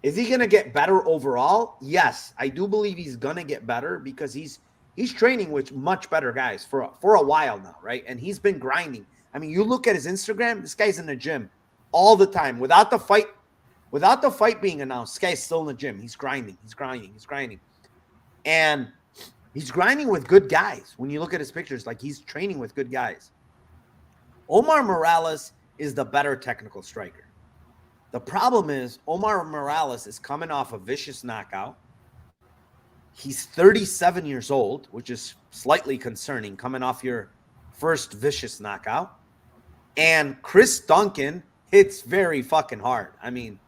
Is he going to get better overall? Yes, I do believe he's going to get better because he's training with much better guys for a while now, right? And he's been grinding. I mean, you look at his Instagram, this guy's in the gym all the time. Without the fight being announced, this guy's still in the gym. He's grinding. And he's grinding with good guys. When you look at his pictures, like he's training with good guys. Omar Morales is the better technical striker. The problem is Omar Morales is coming off a vicious knockout. He's 37 years old, which is slightly concerning, coming off your first vicious knockout. And Chris Duncan hits very fucking hard. I mean,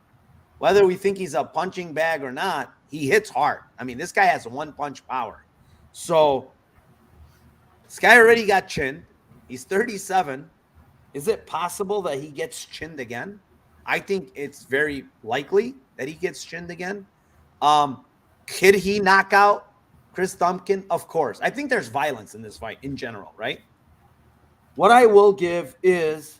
whether we think he's a punching bag or not, he hits hard. I mean, this guy has one-punch power. So this guy already got chinned. He's 37. Is it possible that he gets chinned again? I think it's very likely that he gets chinned again. Could he knock out Chris Duncan? Of course. I think there's violence in this fight in general, right? What I will give is,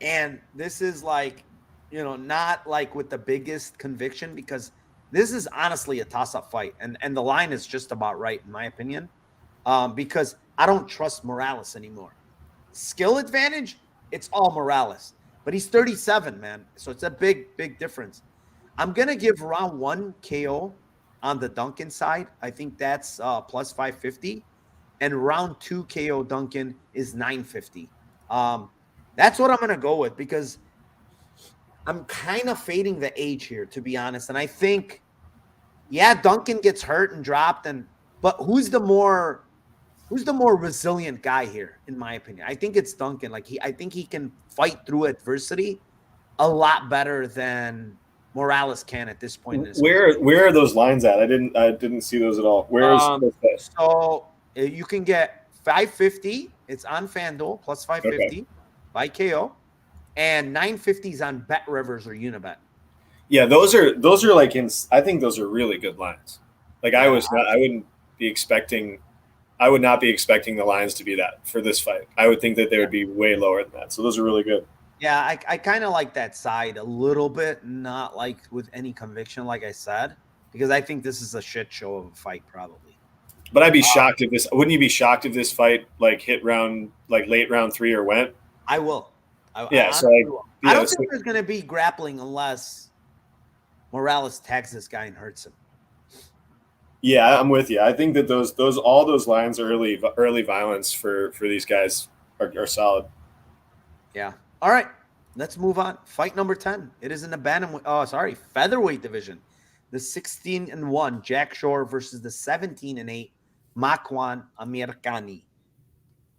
and this is like, not like with the biggest conviction because this is honestly a toss-up fight. And the line is just about right, in my opinion, because I don't trust Morales anymore. Skill advantage, it's all Morales. But he's 37, man. So it's a big, big difference. I'm going to give round 1 KO on the Duncan side. I think that's plus 550. And round 2 KO Duncan is 950. That's what I'm going to go with because I'm kind of fading the age here, to be honest. And I think, Duncan gets hurt and dropped. But who's the more resilient guy here, in my opinion? I think it's Duncan. I think he can fight through adversity a lot better than Morales can at this point. Where are those lines at? I didn't see those at all. Where's so you can get 550. It's on FanDuel plus 550 by KO, and 950 is on Bet Rivers or Unibet. Yeah, those are like I think those are really good lines. Like I would not be expecting the lines to be that for this fight. I would think that they would be way lower than that. So those are really good. Yeah, I kind of like that side a little bit, not like with any conviction, like I said, because I think this is a shit show of a fight probably. But I'd be shocked if this. Wouldn't you be shocked if this fight hit late round 3 or went? I will. I don't think there's going to be grappling unless Morales tags this guy and hurts him. Yeah, I'm with you. I think that all those lines early violence for these guys are solid. Yeah. All right. Let's move on. Fight number 10. It is in the featherweight division. The 16-1 Jack Shore versus the 17-8 Makwan Khani.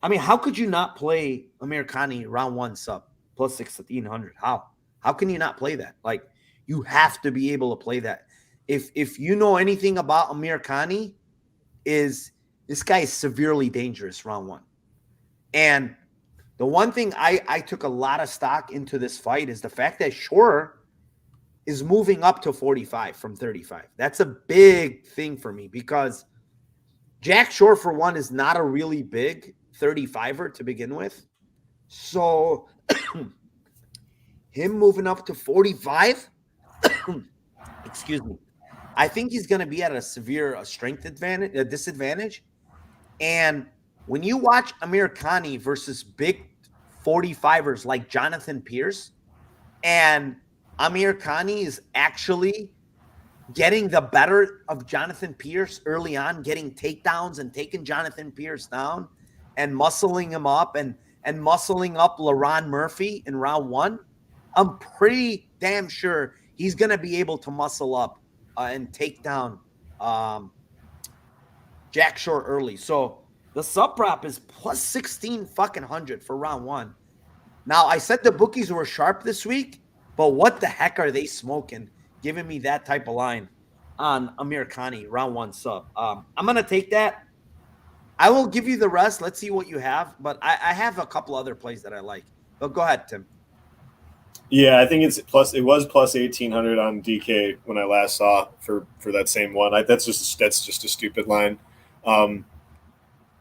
I mean, how could you not play Khani round 1 sub plus 1600? How can you not play that? Like, you have to be able to play that. If you know anything about Khani, is this guy is severely dangerous round 1. And the one thing I took a lot of stock into this fight is the fact that Shore is moving up to 45 from 35. That's a big thing for me because Jack Shore, for one, is not a really big 35er to begin with. So him moving up to 45, excuse me, I think he's going to be at a severe strength disadvantage. And when you watch Khani versus big 45ers like Jonathan Pierce, and Khani is actually getting the better of Jonathan Pierce early on, getting takedowns and taking Jonathan Pierce down and muscling him up and muscling up LaRon Murphy in round 1, I'm pretty damn sure he's going to be able to muscle up and take down Jack Shore early. So the sub prop is plus 1600 for round 1. Now, I said the bookies were sharp this week, but what the heck are they smoking, giving me that type of line on Khani round 1 sub? I'm going to take that. I will give you the rest. Let's see what you have. But I have a couple other plays that I like. But go ahead, Tim. Yeah, I think it was plus 1,800 on DK when I last saw for that same one. That's just a stupid line. I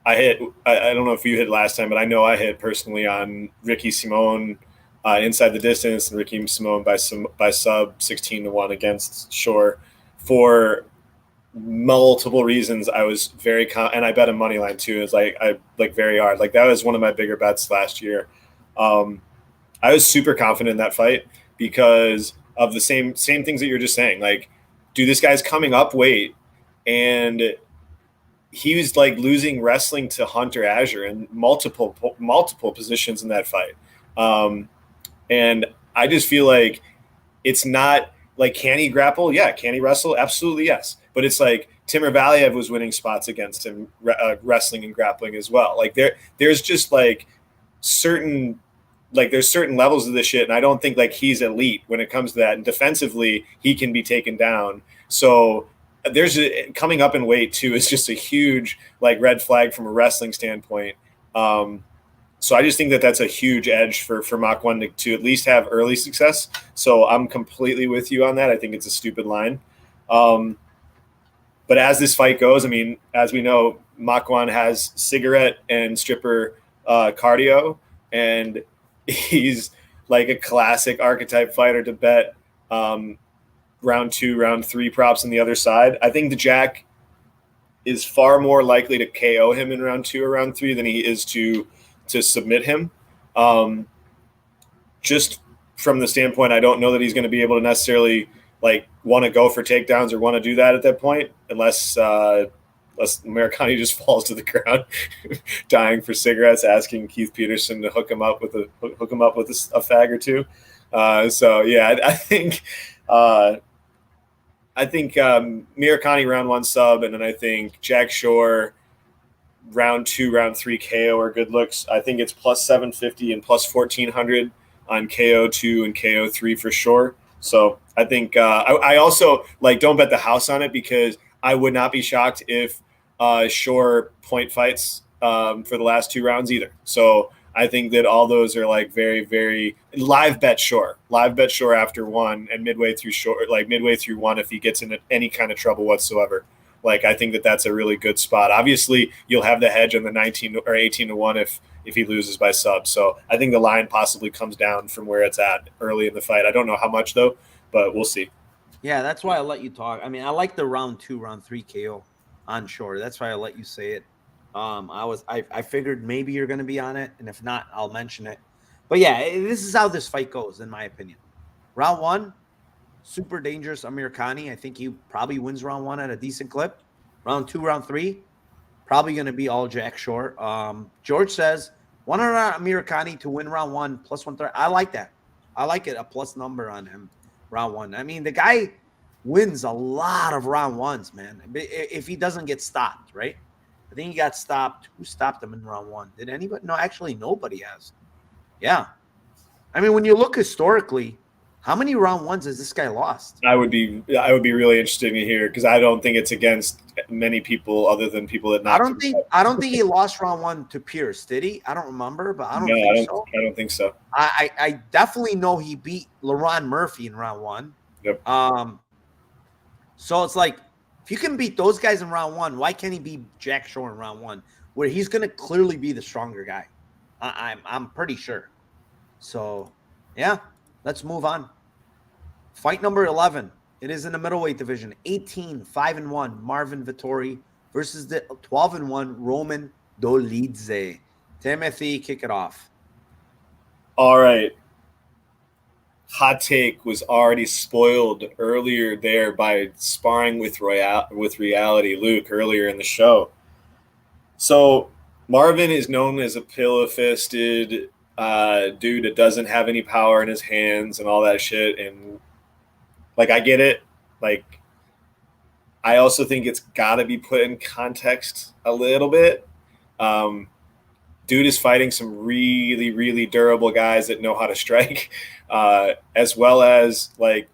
don't know if you hit last time, but I know I hit personally on Ricky Simone inside the distance and Ricky Simone by sub 16-1 against Shore for multiple reasons. I was very and I bet a money line too. It's like I like very hard. Like that was one of my bigger bets last year. I was super confident in that fight because of the same things that you're just saying. Like, dude, this guy's coming up weight, and he was like losing wrestling to Hunter Azure in multiple positions in that fight. And I just feel like it's not like, can he grapple? Yeah. Can he wrestle? Absolutely, yes. But it's like Timur Valiev was winning spots against him, wrestling and grappling as well. Like there's just like there's certain levels of this shit, and I don't think like he's elite when it comes to that. And defensively, he can be taken down. So coming up in weight too is just a huge like red flag from a wrestling standpoint. So I just think that that's a huge edge for Mach 1 to at least have early success. So I'm completely with you on that. I think it's a stupid line. But as this fight goes, I mean, as we know, Mach 1 has cigarette and stripper cardio, and he's like a classic archetype fighter to bet round 2, round 3 props on the other side. I think the Jack is far more likely to KO him in round 2 or round 3 than he is to submit him. Just from the standpoint, I don't know that he's going to be able to necessarily like want to go for takedowns or want to do that at that point, unless Americani just falls to the ground, dying for cigarettes, asking Keith Peterson to hook him up with a fag or two. So yeah, I think Murakami round 1 sub, and then I think Jack Shore round 2, round 3 KO are good looks. I think it's plus 750 and plus 1,400 on KO 2 and KO 3 for sure. So I think I also like don't bet the house on it, because I would not be shocked if Shore point fights for the last 2 rounds either. So I think that all those are like very, very live bet Shore after 1 and midway through 1 if he gets into any kind of trouble whatsoever. Like I think that that's a really good spot. Obviously, you'll have the hedge on the 19 or 18-1 if he loses by sub. So I think the line possibly comes down from where it's at early in the fight. I don't know how much though, but we'll see. Yeah, that's why I let you talk. I mean, I like the round 2, round 3 KO on Shore. That's why I let you say it. I figured maybe you're going to be on it, and if not, I'll mention it. But yeah, this is how this fight goes, in my opinion. Round 1, super dangerous Amir Khani. I think he probably wins round 1 at a decent clip. Round 2, round 3, probably going to be all Jack Shore. George says 100 Amir Khani to win round 1 plus 130. I like that. I like it, a plus number on him round 1. I mean, the guy wins a lot of round 1s, man. If he doesn't get stopped, right? I think he got stopped. Who stopped him in round 1? Did anybody? No, actually, nobody has. Yeah. I mean, when you look historically, how many round 1s has this guy lost? I would be really interested to hear, because I don't think it's against many people other than people that. I don't think he lost round 1 to Pierce. Did he? I don't remember, but I don't think so. I don't think so. I definitely know he beat LaRon Murphy in round 1. Yep. So it's like, if you can beat those guys in round 1, why can't he beat Jack Shore in round 1, where he's going to clearly be the stronger guy? I'm pretty sure. So, yeah, let's move on. Fight number 11. It is in the middleweight division. 5-1 Marvin Vittori versus the 12-1 Roman Dolidze. Timothy, kick it off. All right. Hot take was already spoiled earlier there by sparring with reality, Luke, earlier in the show. So Marvin is known as a pillow-fisted dude that doesn't have any power in his hands and all that shit. And like, I get it. Like, I also think it's got to be put in context a little bit. Dude is fighting some really, really durable guys that know how to strike, as well as like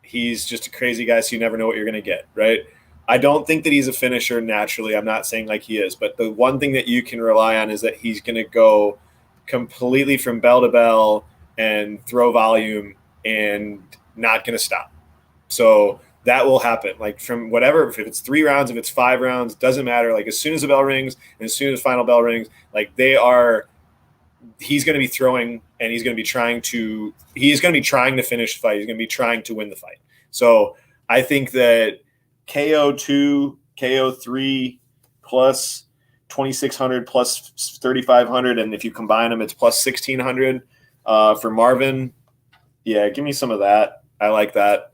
he's just a crazy guy, so you never know what you're going to get, right? I don't think that he's a finisher naturally. I'm not saying like he is, but the one thing that you can rely on is that he's going to go completely from bell to bell and throw volume and not going to stop. So that will happen. Like from whatever, if it's 3 rounds, if it's 5 rounds, doesn't matter. Like as soon as the bell rings and as soon as the final bell rings, like he's going to be throwing and he's going to be trying to finish the fight. He's going to be trying to win the fight. So I think that KO2, KO3 plus 2,600 plus 3,500. And if you combine them, it's plus 1,600 for Marvin. Yeah, give me some of that. I like that.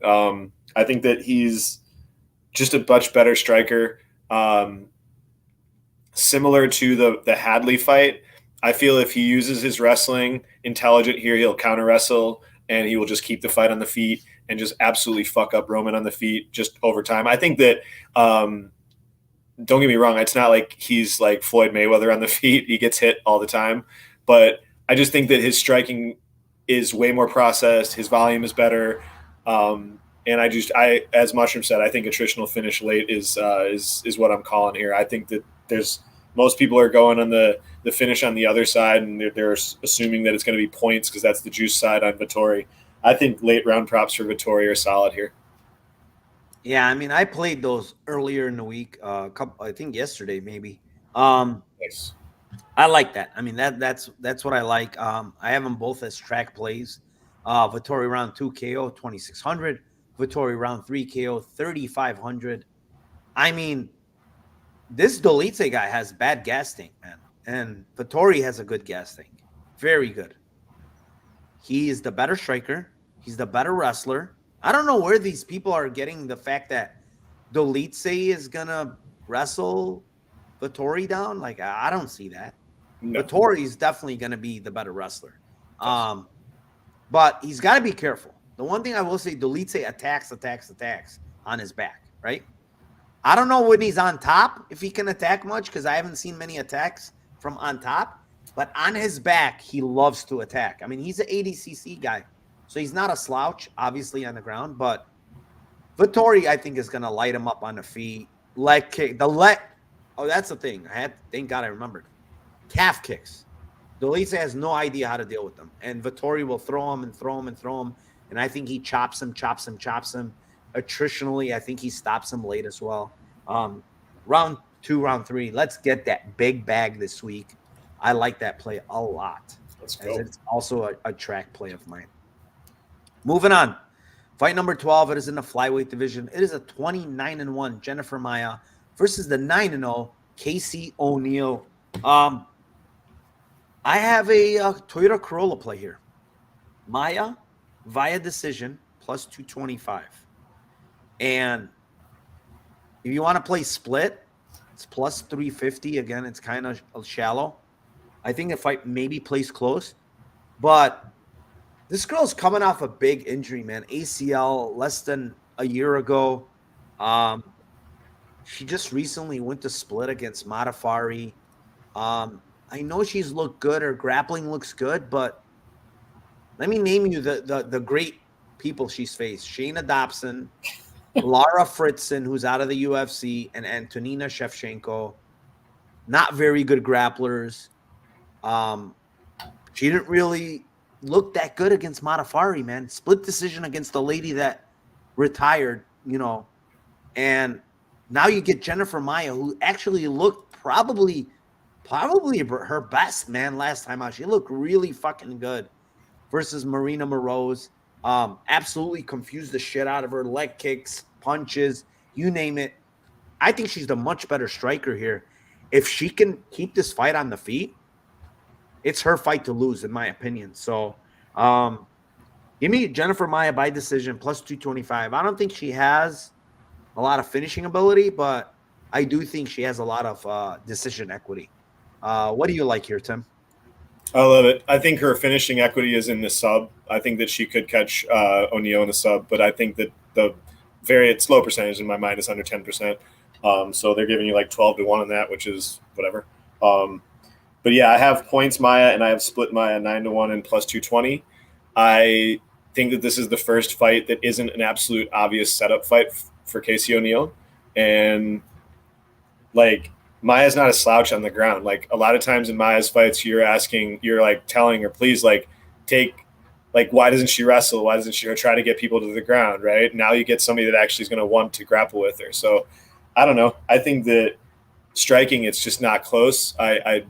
I think that he's just a much better striker. Similar to the Hadley fight, I feel if he uses his wrestling intelligent here, he'll counter wrestle and he will just keep the fight on the feet and just absolutely fuck up Roman on the feet just over time. I think that, don't get me wrong, it's not like he's like Floyd Mayweather on the feet. He gets hit all the time. But I just think that his striking is way more processed. His volume is better. And as Mushroom said, I think attritional finish late is what I'm calling here. I think that most people are going on the finish on the other side, and they're assuming that it's going to be points because that's the juice side on Vittori. I think late round props for Vittori are solid here. Yeah, I mean, I played those earlier in the week, I think yesterday maybe. Nice. I like that. I mean, that's what I like. I have them both as track plays. Vittori round 2 KO 2,600. Vittori round 3 KO 3,500. I mean, this Dolidze guy has bad gas tank, man. And Vittori has a good gas tank. Very good. He is the better striker. He's the better wrestler. I don't know where these people are getting the fact that Dolidze is going to wrestle Vittori down. Like, I don't see that. No. Vittori is definitely going to be the better wrestler. But he's got to be careful. The one thing I will say, Dolidze attacks on his back, right? I don't know when he's on top, if he can attack much, because I haven't seen many attacks from on top. But on his back, he loves to attack. I mean, he's an 80cc guy, so he's not a slouch, obviously, on the ground. But Vittori, I think, is going to light him up on the feet. Leg kick. Oh, that's the thing. Thank God I remembered. Calf kicks. Dolidze has no idea how to deal with them. And Vittori will throw him and throw him and throw him. And I think he chops him. Attritionally, I think he stops him late as well. Round 2, round 3. Let's get that big bag this week. I like that play a lot. Let's go. It's also a track play of mine. Moving on. Fight number 12. It is in the flyweight division. It is a 29-1 Jennifer Maia versus the 9-0 Casey ONeill. I have a Toyota Corolla play here. Maia via decision plus 225. And if you want to play split, it's plus 350. Again, it's kind of shallow. I think the fight maybe plays close. But this girl's coming off a big injury, man. ACL less than a year ago. She just recently went to split against Matafari. I know she's looked good. Her grappling looks good, but let me name you the great people she's faced. Shayna Dobson, Lara Fritzen, who's out of the UFC, and Antonina Shevchenko. Not very good grapplers. She didn't really look that good against Matafari, man. Split decision against the lady that retired, And now you get Jennifer Maia, who actually looked probably her best, man, last time out. She looked really fucking good versus Marina Moroz. Absolutely confused the shit out of her. Leg kicks, punches, you name it. I think she's the much better striker here. If she can keep this fight on the feet, it's her fight to lose, in my opinion. So give me Jennifer Maia by decision plus 225. I don't think she has a lot of finishing ability, but I do think she has a lot of decision equity. What do you like here, Tim? I love it. I think her finishing equity is in the sub. I think that she could catch ONeill in a sub, but I think that the very low percentage in my mind is under 10%. So they're giving you like 12-1 on that, which is whatever. But yeah, I have points Maia and I have split Maia 9-1 and plus 220. I think that this is the first fight that isn't an absolute obvious setup fight for Casey ONeill. And like Maya's not a slouch on the ground. Like a lot of times in Maya's fights, you're like telling her, please, like take, like, why doesn't she wrestle? Why doesn't she try to get people to the ground? Right now, you get somebody that actually is going to want to grapple with her. So I don't know. I think that striking, it's just not close. I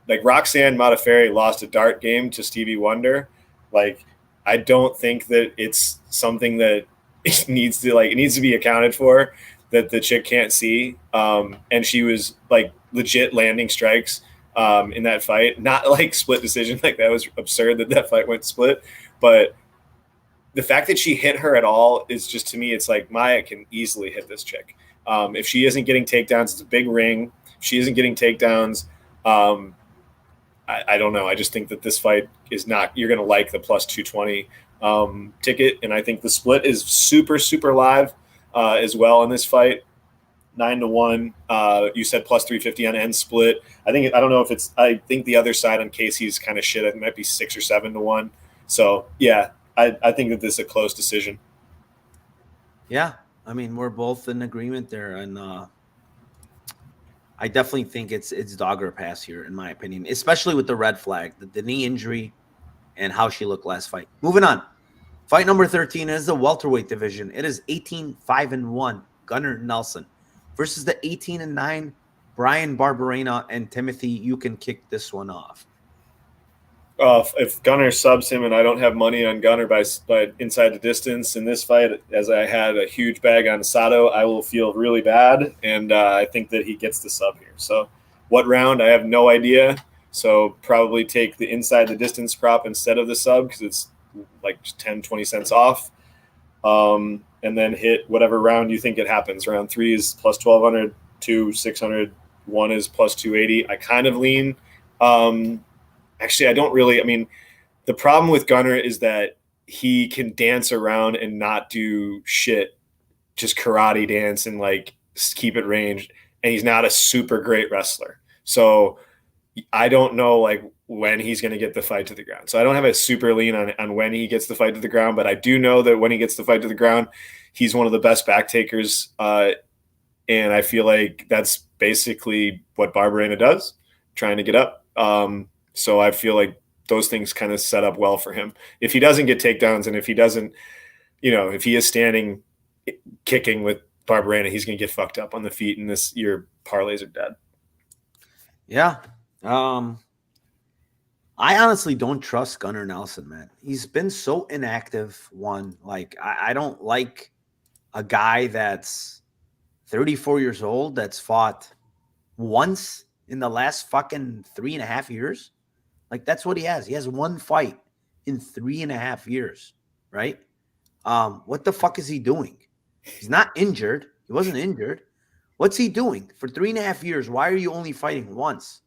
like Roxanne Modafferi lost a dart game to Stevie Wonder. Like, I don't think that it's something that it needs to be accounted for, that the chick can't see. And she was like legit landing strikes in that fight, not like split decision. Like, that was absurd that fight went split. But the fact that she hit her at all is just, to me, it's like Maya can easily hit this chick. If she isn't getting takedowns, it's a big ring. She isn't getting takedowns. I don't know. I just think that this fight is not, you're going to like the plus 220 ticket. And I think the split is super, super live as well in this fight. 9-1. You said plus 350 on end split. I don't know if it's, I think the other side on Casey's kind of shit. It might be 6 or 7-1. So yeah, I think that this is a close decision. Yeah. I mean, we're both in agreement there. And I definitely think it's dog or pass here, in my opinion, especially with the red flag, the knee injury, and how she looked last fight. Moving on. Fight number 13 is the welterweight division. It is 18-5-1 Gunnar Nelson versus the 18-9 Brian Barberena. And Timothy, you can kick this one off. If Gunnar subs him and I don't have money on Gunnar by inside the distance in this fight, as I had a huge bag on Sato, I will feel really bad. And I think that he gets the sub here. So what round? I have no idea. So probably take the inside the distance prop instead of the sub, because it's like 10, 20 cents off. And then hit whatever round you think it happens. Round 3 is plus 1,200, 2, 600, 1 is plus 280. I kind of lean. Actually, I don't really. I mean, the problem with Gunnar is that he can dance around and not do shit, just karate dance and like keep it ranged. And he's not a super great wrestler. So I don't know like when he's going to get the fight to the ground. So I don't have a super lean on when he gets the fight to the ground, but I do know that when he gets the fight to the ground, he's one of the best back takers. And I feel like that's basically what Barberena does, trying to get up. So I feel like those things kind of set up well for him. If he doesn't get takedowns, and if he doesn't, if he is standing kicking with Barberena, he's going to get fucked up on the feet, and your parlays are dead. Yeah. I honestly don't trust Gunnar Nelson, man. He's been so inactive. Like, I don't like a guy that's 34 years old that's fought once in the last fucking 3.5 years. Like, that's what he has. He has one fight in 3.5 years, right? What the fuck is he doing? He's not injured. He wasn't injured. What's he doing for 3.5 years? Why are you only fighting once?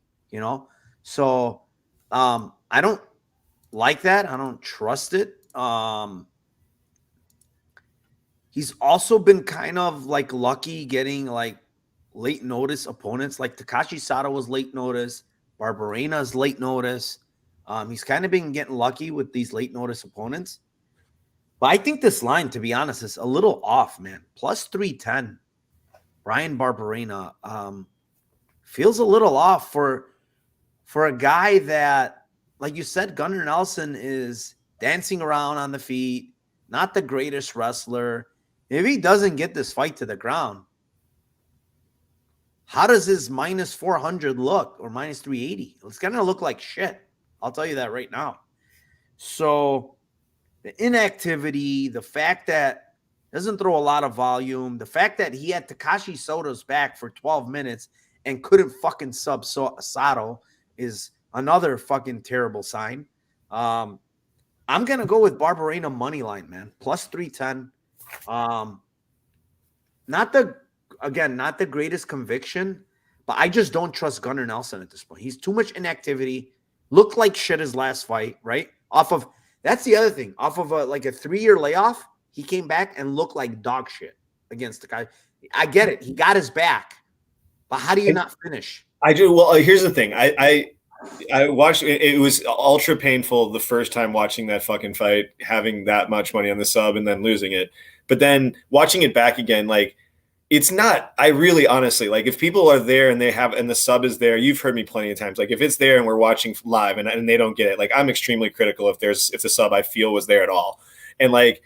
So I don't like that. I don't trust it. He's also been kind of like lucky getting like late notice opponents. Like Takashi Sato was late notice. Barberena's late notice. He's kind of been getting lucky with these late notice opponents. But I think this line, to be honest, is a little off, man. Plus 310. Brian Barberena feels a little off for a guy that, like you said, Gunnar Nelson is dancing around on the feet, not the greatest wrestler. If he doesn't get this fight to the ground, how does his minus 400 look, or minus 380? It's going to look like shit. I'll tell you that right now. So the inactivity, the fact that doesn't throw a lot of volume, the fact that he had Takashi Soto's back for 12 minutes and couldn't fucking sub Sato is another fucking terrible sign. I'm going to go with Barberena money line, man. Plus 310. Not the greatest conviction, but I just don't trust Gunnar Nelson at this point. He's too much inactivity. Looked like shit his last fight, right? That's the other thing. Off of a 3-year layoff, he came back and looked like dog shit against the guy. I get it. He got his back. But how do you not finish? I do. Well, here's the thing. I watched it. It was ultra painful the first time watching that fucking fight, having that much money on the sub and then losing it. But then watching it back again, like, It's not. I really, honestly, like if people are there and and the sub is there, you've heard me plenty of times. Like if it's there and we're watching live and they don't get it, like I'm extremely critical if the sub I feel was there at all. And like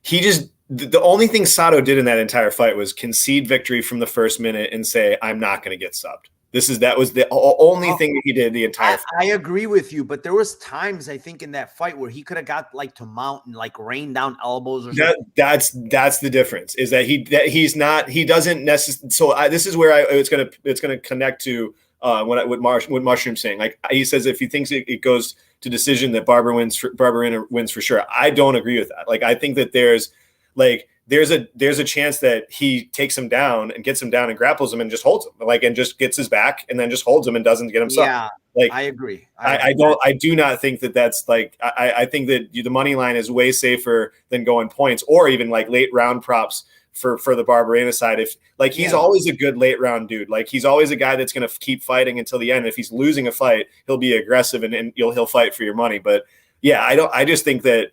the only thing Sato did in that entire fight was concede victory from the first minute and say, I'm not going to get subbed. That was the only thing that he did the entire fight. I agree with you, but there was times I think in that fight where he could have got like to mount and like rain down elbows or something. That's the difference, is that he doesn't necessarily. So this is where it's gonna connect to what Mushroom's saying. Like he says, if he thinks it goes to decision, that Barberena wins for sure. I don't agree with that. Like I think that there's a chance that he takes him down and gets him down and grapples him and just holds him, like, and just gets his back and then just holds him and doesn't get himself. Yeah, like I agree. I do not think that's like, I think that the money line is way safer than going points or even like late round props for the Barberena side. If like, he's always a good late round dude. Like he's always a guy that's going to keep fighting until the end. If he's losing a fight, he'll be aggressive and he'll fight for your money. But yeah, I just think that,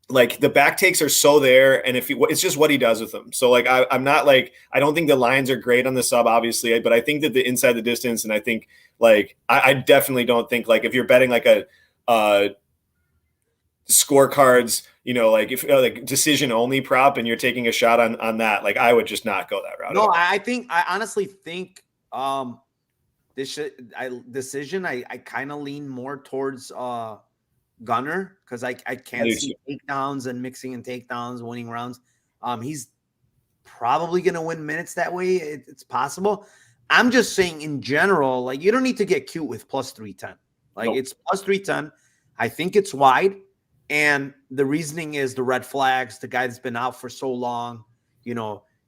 like, the back takes are so there, and it's just what he does with them. So like I'm not like, I don't think the lines are great on the sub, obviously, but I think that the inside the distance, and I think like I definitely don't think, like, if you're betting like a scorecards, like if like decision only prop and you're taking a shot on that, like I would just not go that route. No, I honestly think decision. I kind of lean more towards Gunner, because I can't see takedowns and mixing and takedowns, winning rounds. He's probably going to win minutes that way. It's possible. I'm just saying in general, like, you don't need to get cute with plus 310. Like, nope. It's plus 310. I think it's wide. And the reasoning is the red flags, the guy that's been out for so long,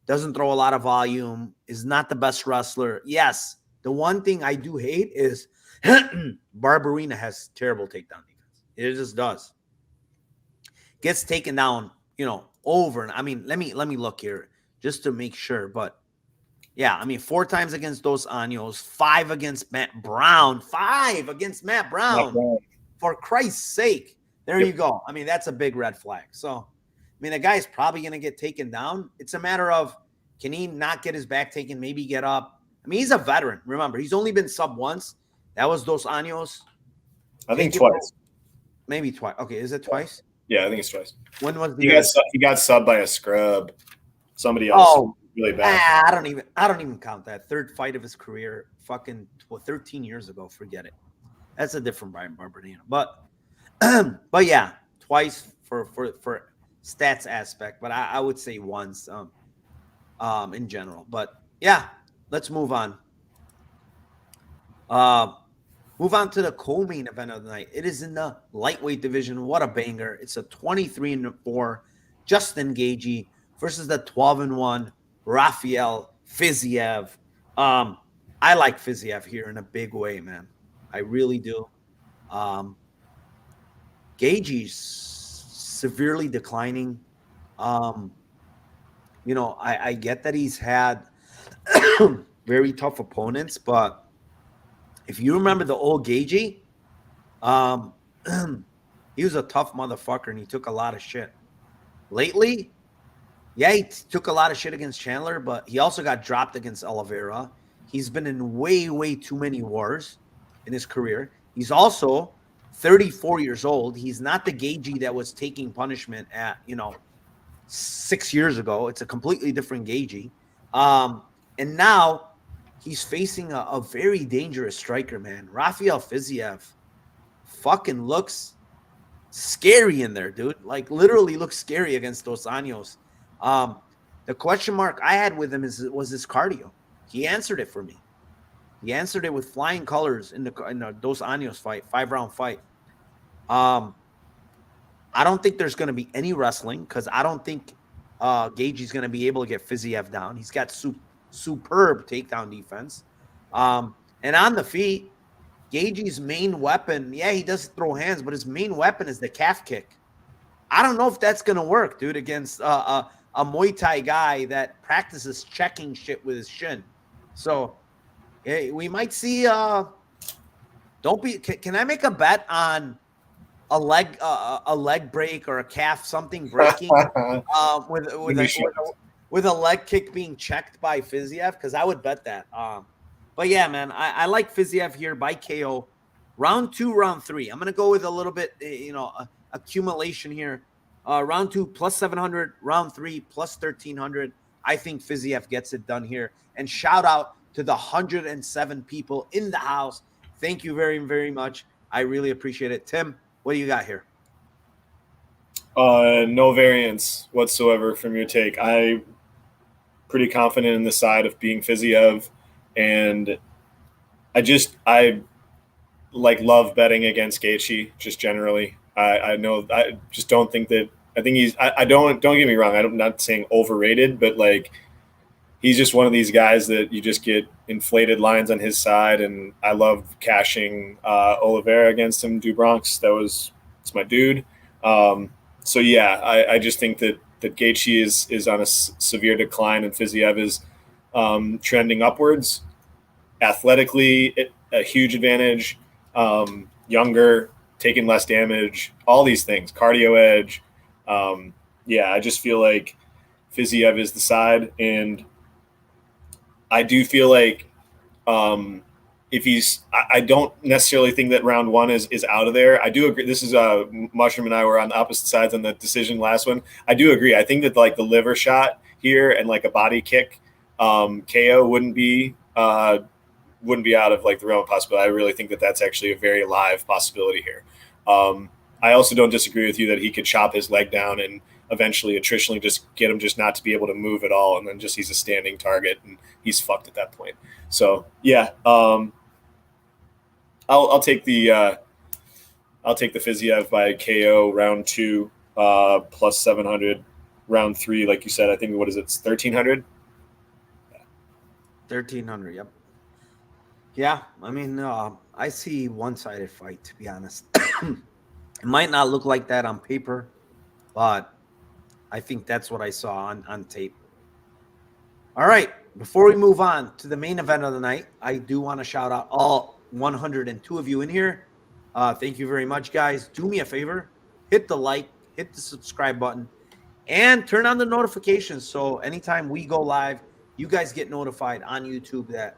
doesn't throw a lot of volume, is not the best wrestler. Yes, the one thing I do hate is Barberena has terrible takedown defense. It just does. Gets taken down, over. And I mean, let me look here just to make sure. But yeah, I mean, 4 times against Dos Anjos, 5 against Matt Brown. 5 against Matt Brown. For Christ's sake. There you go. I mean, that's a big red flag. So, I mean, the guy's probably going to get taken down. It's a matter of, can he not get his back taken, maybe get up? I mean, he's a veteran. Remember, he's only been sub once. That was Dos Anjos. I think twice. Maybe twice. Okay, is it twice? Yeah, I think it's twice. When was he got subbed by a scrub? Somebody else. Oh, really bad. I don't even count that. 3rd fight of his career, fucking 13 years ago. Forget it. That's a different Brian Barberena. But yeah, twice for stats aspect. But I would say once in general. But yeah, let's move on. Move on to the co-main event of the night. It is in the lightweight division. What a banger. It's a 23-4 Justin Gaethje versus the 12-1 Rafael Fiziev. I like Fiziev here in a big way, man. I really do. Gaethje's severely declining. I get that he's had very tough opponents, but if you remember the old Gaethje, he was a tough motherfucker and he took a lot of shit. Lately, yeah, he took a lot of shit against Chandler, but he also got dropped against Oliveira. He's been in way, way too many wars in his career. He's also 34 years old. He's not the Gaethje that was taking punishment at, 6 years ago. It's a completely different Gaethje. And now he's facing a very dangerous striker, man. Rafael Fiziev fucking looks scary in there, dude. Like, literally looks scary against Dos Anjos. The question mark I had with him was his cardio. He answered it for me. He answered it with flying colors in the Dos Anjos fight, 5-round fight. I don't think there's going to be any wrestling because I don't think Gaethje's going to be able to get Fiziev down. He's got superb takedown defense. And on the feet, Gaethje's main weapon, yeah, he does throw hands, but his main weapon is the calf kick. I don't know if that's going to work, dude, against a Muay Thai guy that practices checking shit with his shin. So we might see can I make a bet on a leg break or a calf something breaking with a leg kick being checked by Fiziev, because I would bet that. But yeah, man, I like Fiziev here by KO. Round 2, round 3. I'm gonna go with a little bit, accumulation here. Round 2 plus 700, round 3 plus 1300. I think Fiziev gets it done here. And shout out to the 107 people in the house. Thank you very, very much. I really appreciate it. Tim, what do you got here? No variance whatsoever from your take. I'm pretty confident in the side of being Fiziev, and I love betting against Gaethje just generally. I know I just don't think that. I think he's. I don't get me wrong. I'm not saying overrated, but like he's just one of these guys that you just get inflated lines on his side, and I love cashing Oliveira against him. Dubronx, it's my dude. So yeah, I just think that Gaethje is on a severe decline, and Fiziev is trending upwards. Athletically, a huge advantage. Younger, taking less damage, all these things, cardio edge. Yeah, I just feel like Fiziev is the side, and I do feel like if he's, I don't necessarily think that round 1 is out of there. I do agree. This is Mushroom and I were on the opposite sides on the decision last one. I do agree. I think that like the liver shot here and like a body kick KO wouldn't be out of like the realm of possibility. I really think that that's actually a very live possibility here. I also don't disagree with you that he could chop his leg down and eventually attritionally just get him just not to be able to move at all, and then just he's a standing target and he's fucked at that point. So yeah, I'll take the Fiziev by KO round 2 plus 700. Round 3, like you said, I think what is it? It's 1300. 1300. Yep. Yeah, I mean, I see one-sided fight, to be honest. It might not look like that on paper, but I think that's what I saw on tape. All right, before we move on to the main event of the night, I do want to shout out all 102 of you in here. Thank you very much, guys. Do me a favor, hit the like, hit the subscribe button, and turn on the notifications so anytime we go live, you guys get notified on YouTube that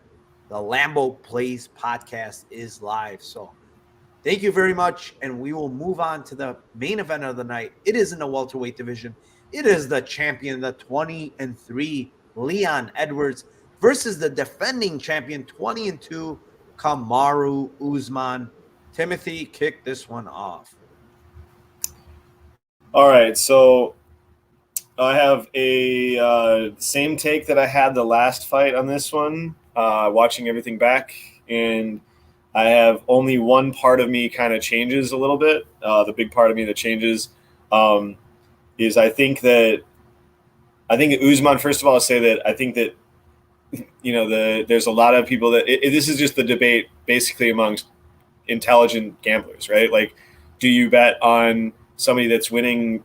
the Lambo Plays podcast is live. So thank you very much, and we will move on to the main event of the night. It is in the welterweight division. It is the champion, the 20-3 Leon Edwards versus the defending champion, 20-2 Kamaru Usman. Timothy, kick this one off. All right, so I have a same take that I had the last fight on this one, watching everything back, and I have only one part of me kind of changes a little bit. The big part of me that changes is I think Usman, first of all, I'll say that I think that, there's a lot of people that this is just the debate basically amongst intelligent gamblers, right? Like, do you bet on somebody that's winning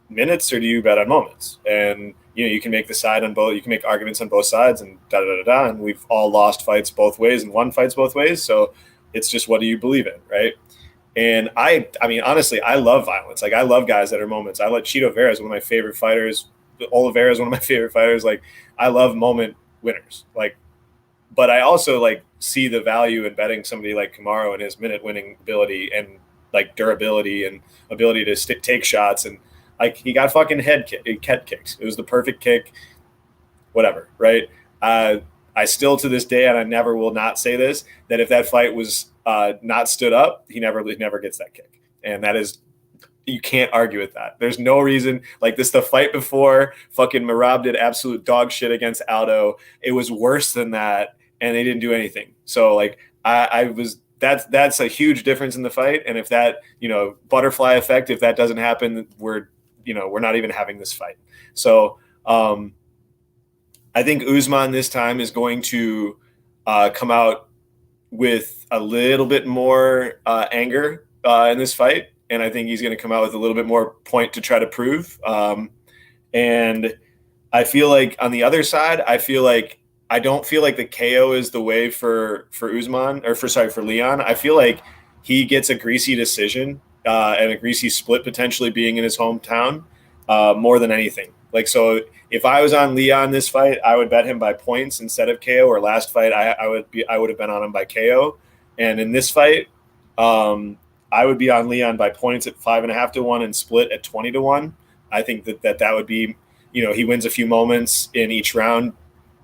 minutes or do you bet on moments? And, you can make the side on both, you can make arguments on both sides and da-da-da-da. And we've all lost fights both ways and won fights both ways. So it's just, what do you believe in, right? And I mean, honestly, I love violence. Like, I love guys that are moments. I like Chito Vera is one of my favorite fighters. Oliveira is one of my favorite fighters. Like, I love moment winners. Like, but I also like see the value in betting somebody like Kamaru and his minute winning ability and like durability and ability to take shots. And like, he got fucking head kicks. It was the perfect kick, whatever, right? I still to this day, and I never will not say this, that if that fight was not stood up, he never gets that kick. And that is, you can't argue with that. There's no reason. Like this, the fight before, fucking Merab did absolute dog shit against Aldo. It was worse than that, and they didn't do anything. So like that's a huge difference in the fight. And if that, butterfly effect, if that doesn't happen, we're not even having this fight. So I think Usman this time is going to come out with a little bit more anger in this fight. And I think he's going to come out with a little bit more point to try to prove. And I feel like on the other side, I don't feel like the KO is the way for Usman for Leon. I feel like he gets a greasy decision and a greasy split potentially being in his hometown more than anything. Like, so if I was on Leon this fight, I would bet him by points instead of KO. Or last fight, I would have been on him by KO. And in this fight, I would be on Leon by points at 5.5 to 1 and split at 20 to 1. I think that would be, he wins a few moments in each round,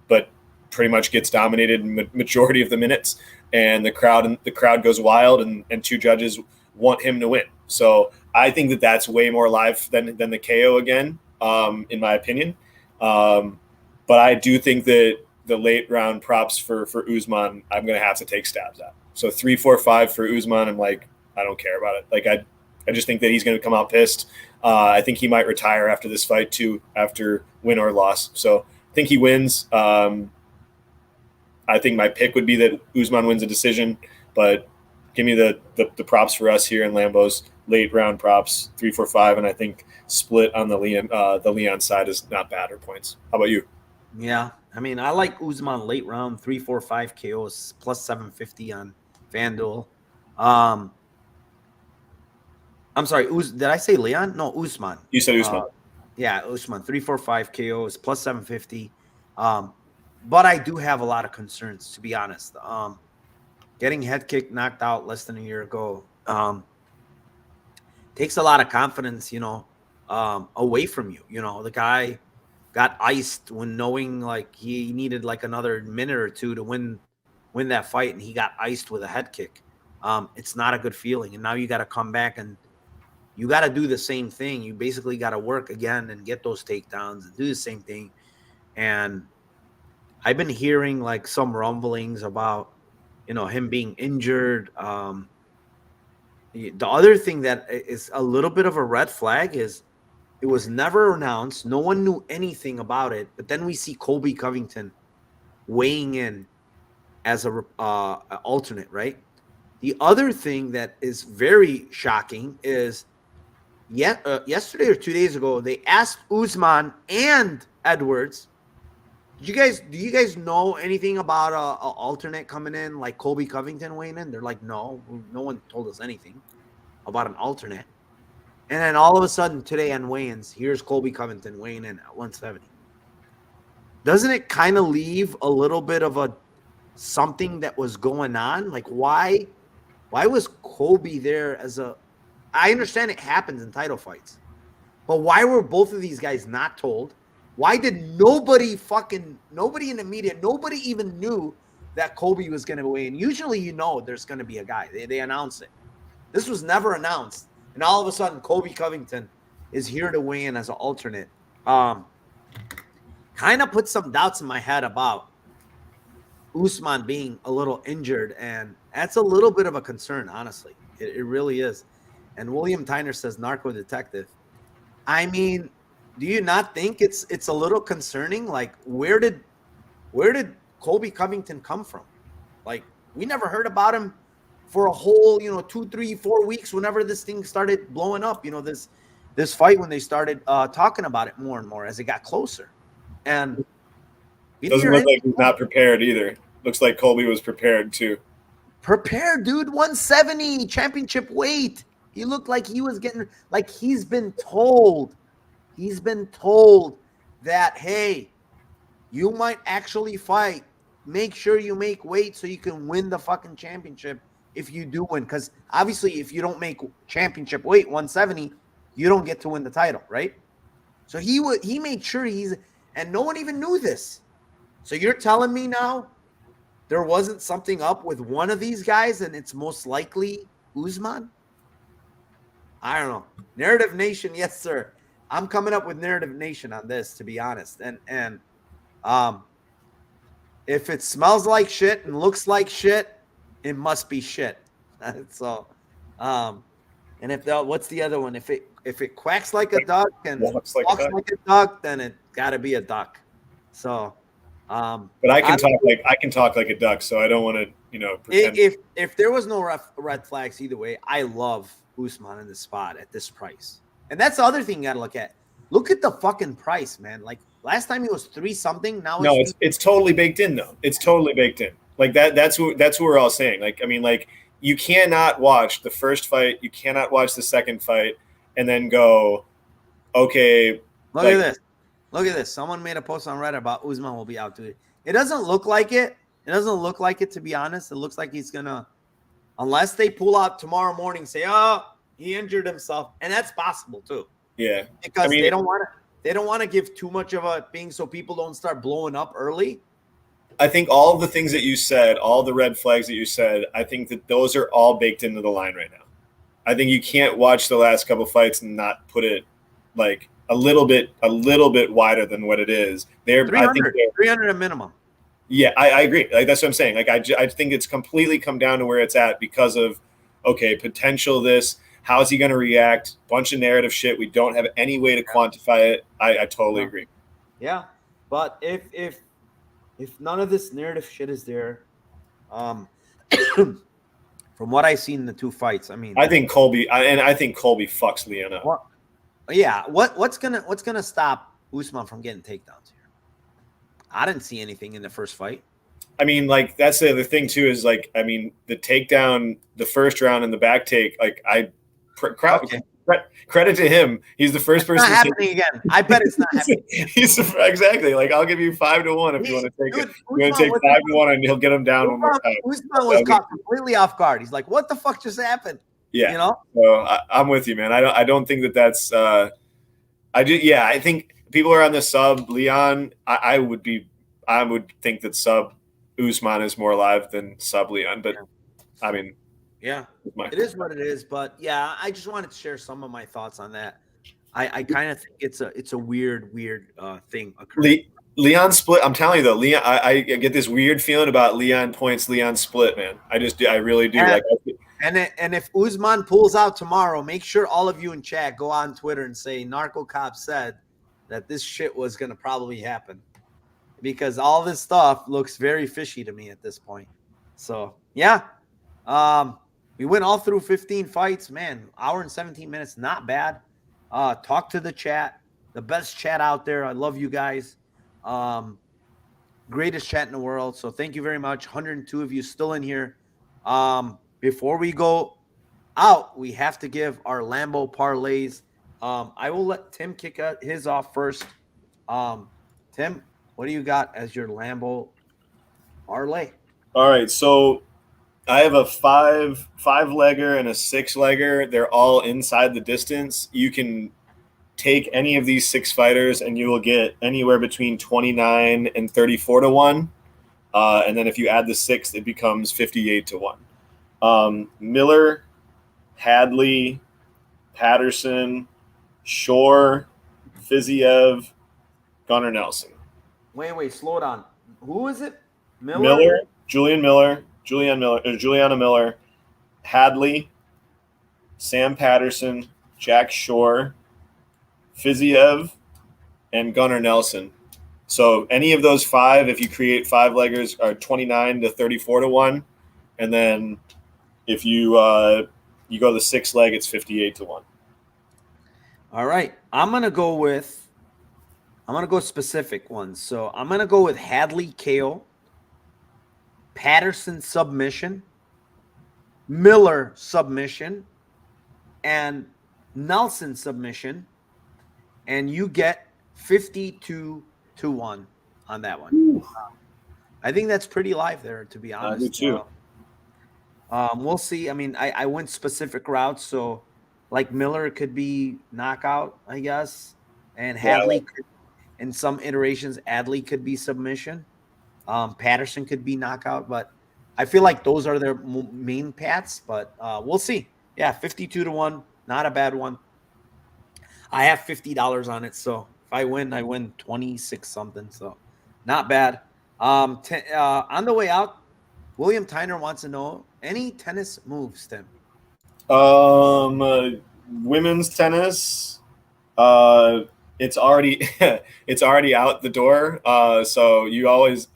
but pretty much gets dominated in majority of the minutes, and the crowd goes wild, and two judges want him to win. So I think that's way more live than the KO again, in my opinion. But I do think that the late round props for Usman, I'm going to have to take stabs at. So 3, 4, 5 for Usman. I'm like, I don't care about it. Like I just think that he's going to come out pissed. I think he might retire after this fight too, after win or loss. So I think he wins. I think my pick would be that Usman wins a decision, but give me the props for us here in Lambo's late round props, 3, 4, 5, and I think split on the Leon side is not bad or points. How about you? Yeah, I mean, I like Usman late round 3, 4, 5 KOs plus 750 on FanDuel. I'm sorry, did I say Leon? No, Usman. You said Usman. Yeah, Usman 3, 4, 5 KOs plus 750. But I do have a lot of concerns, to be honest. Getting head kick knocked out less than a year ago takes a lot of confidence, away from you. The guy got iced when knowing like he needed like another minute or two to win that fight, and he got iced with a head kick. It's not a good feeling, and now you got to come back and you got to do the same thing. You basically got to work again and get those takedowns and do the same thing. And I've been hearing like some rumblings about, him being injured. The other thing that is a little bit of a red flag is it was never announced. No one knew anything about it. But then we see Colby Covington weighing in as a alternate, right? The other thing that is very shocking is yesterday or 2 days ago, they asked Usman and Edwards, do you guys know anything about a alternate coming in, like Colby Covington weighing in? They're like, no one told us anything about an alternate. And then all of a sudden today on weigh-ins, here's Colby Covington weighing in at 170. Doesn't it kind of leave a little bit of a something that was going on? Like why was Colby there as a? I understand it happens in title fights, but why were both of these guys not told? Why did nobody in the media, nobody even knew that Colby was going to weigh in? Usually, there's going to be a guy. They announce it. This was never announced. And all of a sudden, Colby Covington is here to weigh in as an alternate. Kind of put some doubts in my head about Usman being a little injured. And that's a little bit of a concern, honestly. It really is. And William Tyner says, narco detective. I mean, do you not think it's a little concerning? Like, where did Colby Covington come from? Like, we never heard about him for a whole, 2, 3, 4 weeks whenever this thing started blowing up, this fight, when they started talking about it more and more as it got closer. And doesn't look like he's not prepared either. Looks like Colby was prepared too. Prepared, dude. 170 championship weight. He looked like he was getting, like he's been told that, hey, you might actually fight. Make sure you make weight so you can win the fucking championship if you do win. Because obviously, if you don't make championship weight 170, you don't get to win the title, right? So he made sure and no one even knew this. So you're telling me now there wasn't something up with one of these guys, and it's most likely Usman? I don't know. Narrative Nation, yes, sir. I'm coming up with Narrative Nation on this, to be honest. And if it smells like shit and looks like shit, it must be shit. So, and what's the other one? If it quacks like a duck and walks like a duck, then it got to be a duck. So, but I can talk like a duck, so I don't want to, pretend. If there was no red flags either way, I love Usman in the spot at this price. And that's the other thing you got to look at. Look at the fucking price, man. Like last time he was 3 something. Now it's totally baked in though. It's totally baked in. Like that's what we're all saying. Like, I mean, like you cannot watch the first fight, you cannot watch the second fight, and then go, okay. Look at this. Look at this. Someone made a post on Reddit about Usman will be out today. It doesn't look like it. It doesn't look like it, to be honest. It looks like he's gonna, unless they pull out tomorrow morning, say, "Oh, he injured himself," and that's possible too. Yeah, because they don't want to give too much of a thing so people don't start blowing up early. I think all of the things that you said, all the red flags that you said, I think that those are all baked into the line right now. I think you can't watch the last couple fights and not put it like a little bit wider than what it is. They're 300 a minimum. Yeah, I agree. Like that's what I'm saying. Like I think it's completely come down to where it's at because of potential this. How's he going to react? Bunch of narrative shit. We don't have any way to quantify it. I totally agree. Yeah, but if none of this narrative shit is there, from what I've seen in the two fights, I mean, I think Colby fucks Leon up. Well, yeah, what's gonna stop Usman from getting takedowns here? I didn't see anything in the first fight. I mean, like that's the other thing too. Is like, I mean, the takedown, the first round, and the back take. Like credit to him. He's the first person. It's not happening again. I bet it's not happening. Exactly. Like I'll give you 5-1 if you want to take it. You're going to take 5-1 and he'll get him down one more time. Usman was caught completely off guard. He's like, "What the fuck just happened?" Yeah, you know. So I'm with you, man. I don't think that's. I do. Yeah, I think people are on the sub Leon. I would think that sub Usman is more alive than sub Leon, but I mean. Yeah, it is what it is. But yeah, I just wanted to share some of my thoughts on that. I kind of think it's a weird thing occurring. Leon split. I'm telling you though, Leon. I get this weird feeling about Leon points, Leon split, man. I really do. And if Usman pulls out tomorrow, make sure all of you in chat go on Twitter and say Narco Cop said that this shit was gonna probably happen, because all this stuff looks very fishy to me at this point. So yeah. We went all through 15 fights, man. Hour and 17 minutes, not bad. Talk to the chat, the best chat out there. I love you guys. Greatest chat in the world. So thank you very much. 102 of you still in here. Before we go out, we have to give our Lambo parlays. I will let Tim kick his off first. Tim, what do you got as your Lambo parlay? All right, so I have a five legger and a 6-legger. They're all inside the distance. You can take any of these 6 fighters and you will get anywhere between 29 and 34-1. And then if you add the 6th, it becomes 58-1. Miller, Hadley, Peterson, Shore, Fiziev, Gunnar Nelson. Wait, slow down. Who is it? Juliana Miller, Hadley, Sam Peterson, Jack Shore, Fiziev, and Gunnar Nelson. So any of those 5, if you create 5-leggers, are 29 to 34-1, and then if you go the 6-leg, it's 58-1. All right, I'm gonna go specific ones. So I'm gonna go with Hadley KO, Peterson submission, Miller submission, and Nelson submission, and you get 52-1 on that one. I think that's pretty live there, to be honest. Me too. We'll see. I mean, I went specific routes, so like Miller could be knockout, I guess, and Hadley could, in some iterations, Hadley could be submission. Peterson could be knockout, but I feel like those are their main paths, but we'll see. Yeah, 52-1, not a bad one. I have $50 on it, so if I win 26 something, so not bad. On the way out, William Tyner wants to know any tennis moves, Tim. Women's tennis, it's already out the door. So you always,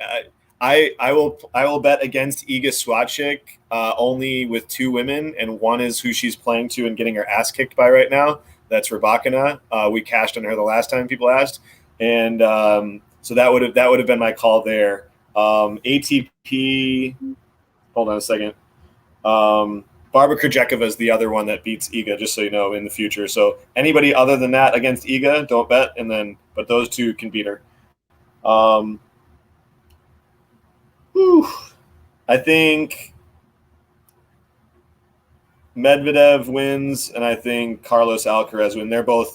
I will bet against Iga Swiatek only with 2 women, and one is who she's playing to and getting her ass kicked by right now. That's Rybakina. We cashed on her the last time people asked, and so that would have been my call there. ATP. Hold on a second. Barbara Krejcikova is the other one that beats Iga, just so you know, in the future. So anybody other than that against Iga, don't bet. And then but those two can beat her. Whew. I think Medvedev wins, and I think Carlos Alcaraz wins.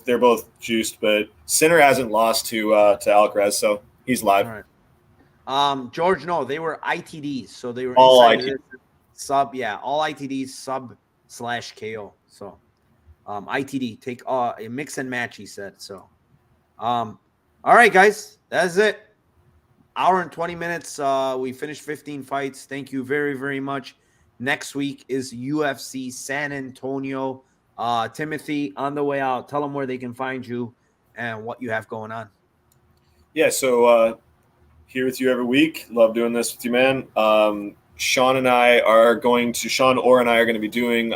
They're both juiced, but Sinner hasn't lost to Alcaraz, so he's live. All right. George, no, they were ITDs, so they were All inside ITDs. Sub, yeah, all ITDs sub/KO. So, ITD take a mix and match. He said so. All right, guys, that's it. Hour and 20 minutes. We finished 15 fights. Thank you very, very much. Next week is UFC San Antonio. Timothy, on the way out, tell them where they can find you and what you have going on. Yeah, so here with you every week. Love doing this with you, man. Sean Orr and I are going to be doing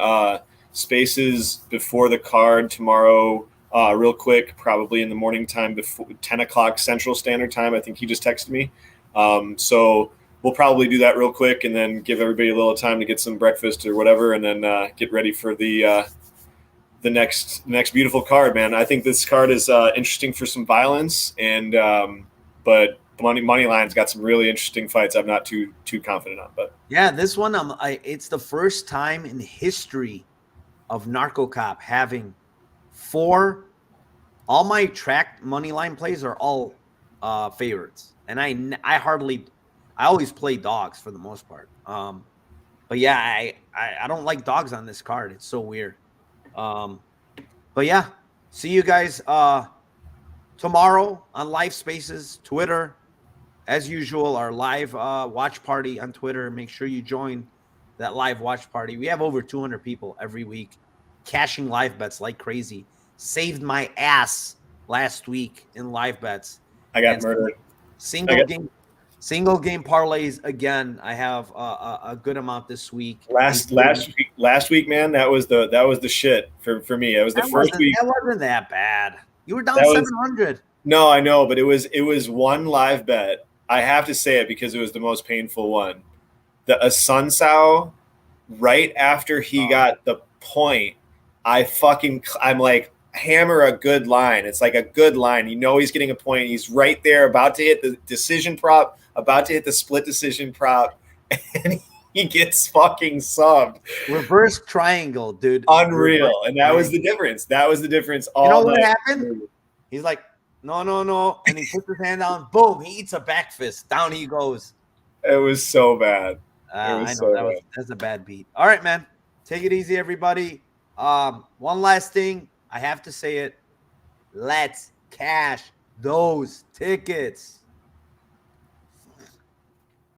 spaces before the card tomorrow, real quick, probably in the morning time before 10 o'clock Central Standard Time. I think he just texted me. So we'll probably do that real quick and then give everybody a little time to get some breakfast or whatever, and then get ready for the next beautiful card, man. I think this card is interesting for some violence, and but money line's got some really interesting fights. I'm not too confident on, but yeah, this one it's the first time in history of Narco Cop having 4. All my track money line plays are all favorites, and I always play dogs for the most part. But yeah, I don't like dogs on this card. It's so weird. But yeah, see you guys tomorrow on Live Spaces, Twitter. As usual, our live watch party on Twitter. Make sure you join that live watch party. We have over 200 people every week cashing live bets like crazy. Saved my ass last week in live bets. I got murdered. Single game parlays again. I have a good amount this week. Last week, man, that was the shit for me. It was the first week. That wasn't that bad. You were down 700. No, I know, but it was one live bet. I have to say it because it was the most painful one. The Asuncao, right after he got the point, I'm like, hammer a good line. It's like a good line. You know he's getting a point. He's right there, about to hit the decision prop, about to hit the split decision prop, and he gets fucking subbed. Reverse triangle, dude. Unreal. And that was the difference. That was the difference all You know what night. happened? He's like, no. And he puts his hand down. Boom. He eats a back fist. Down he goes. It was so bad. I know. That's a bad beat. All right, man. Take it easy, everybody. One last thing. I have to say it. Let's cash those tickets.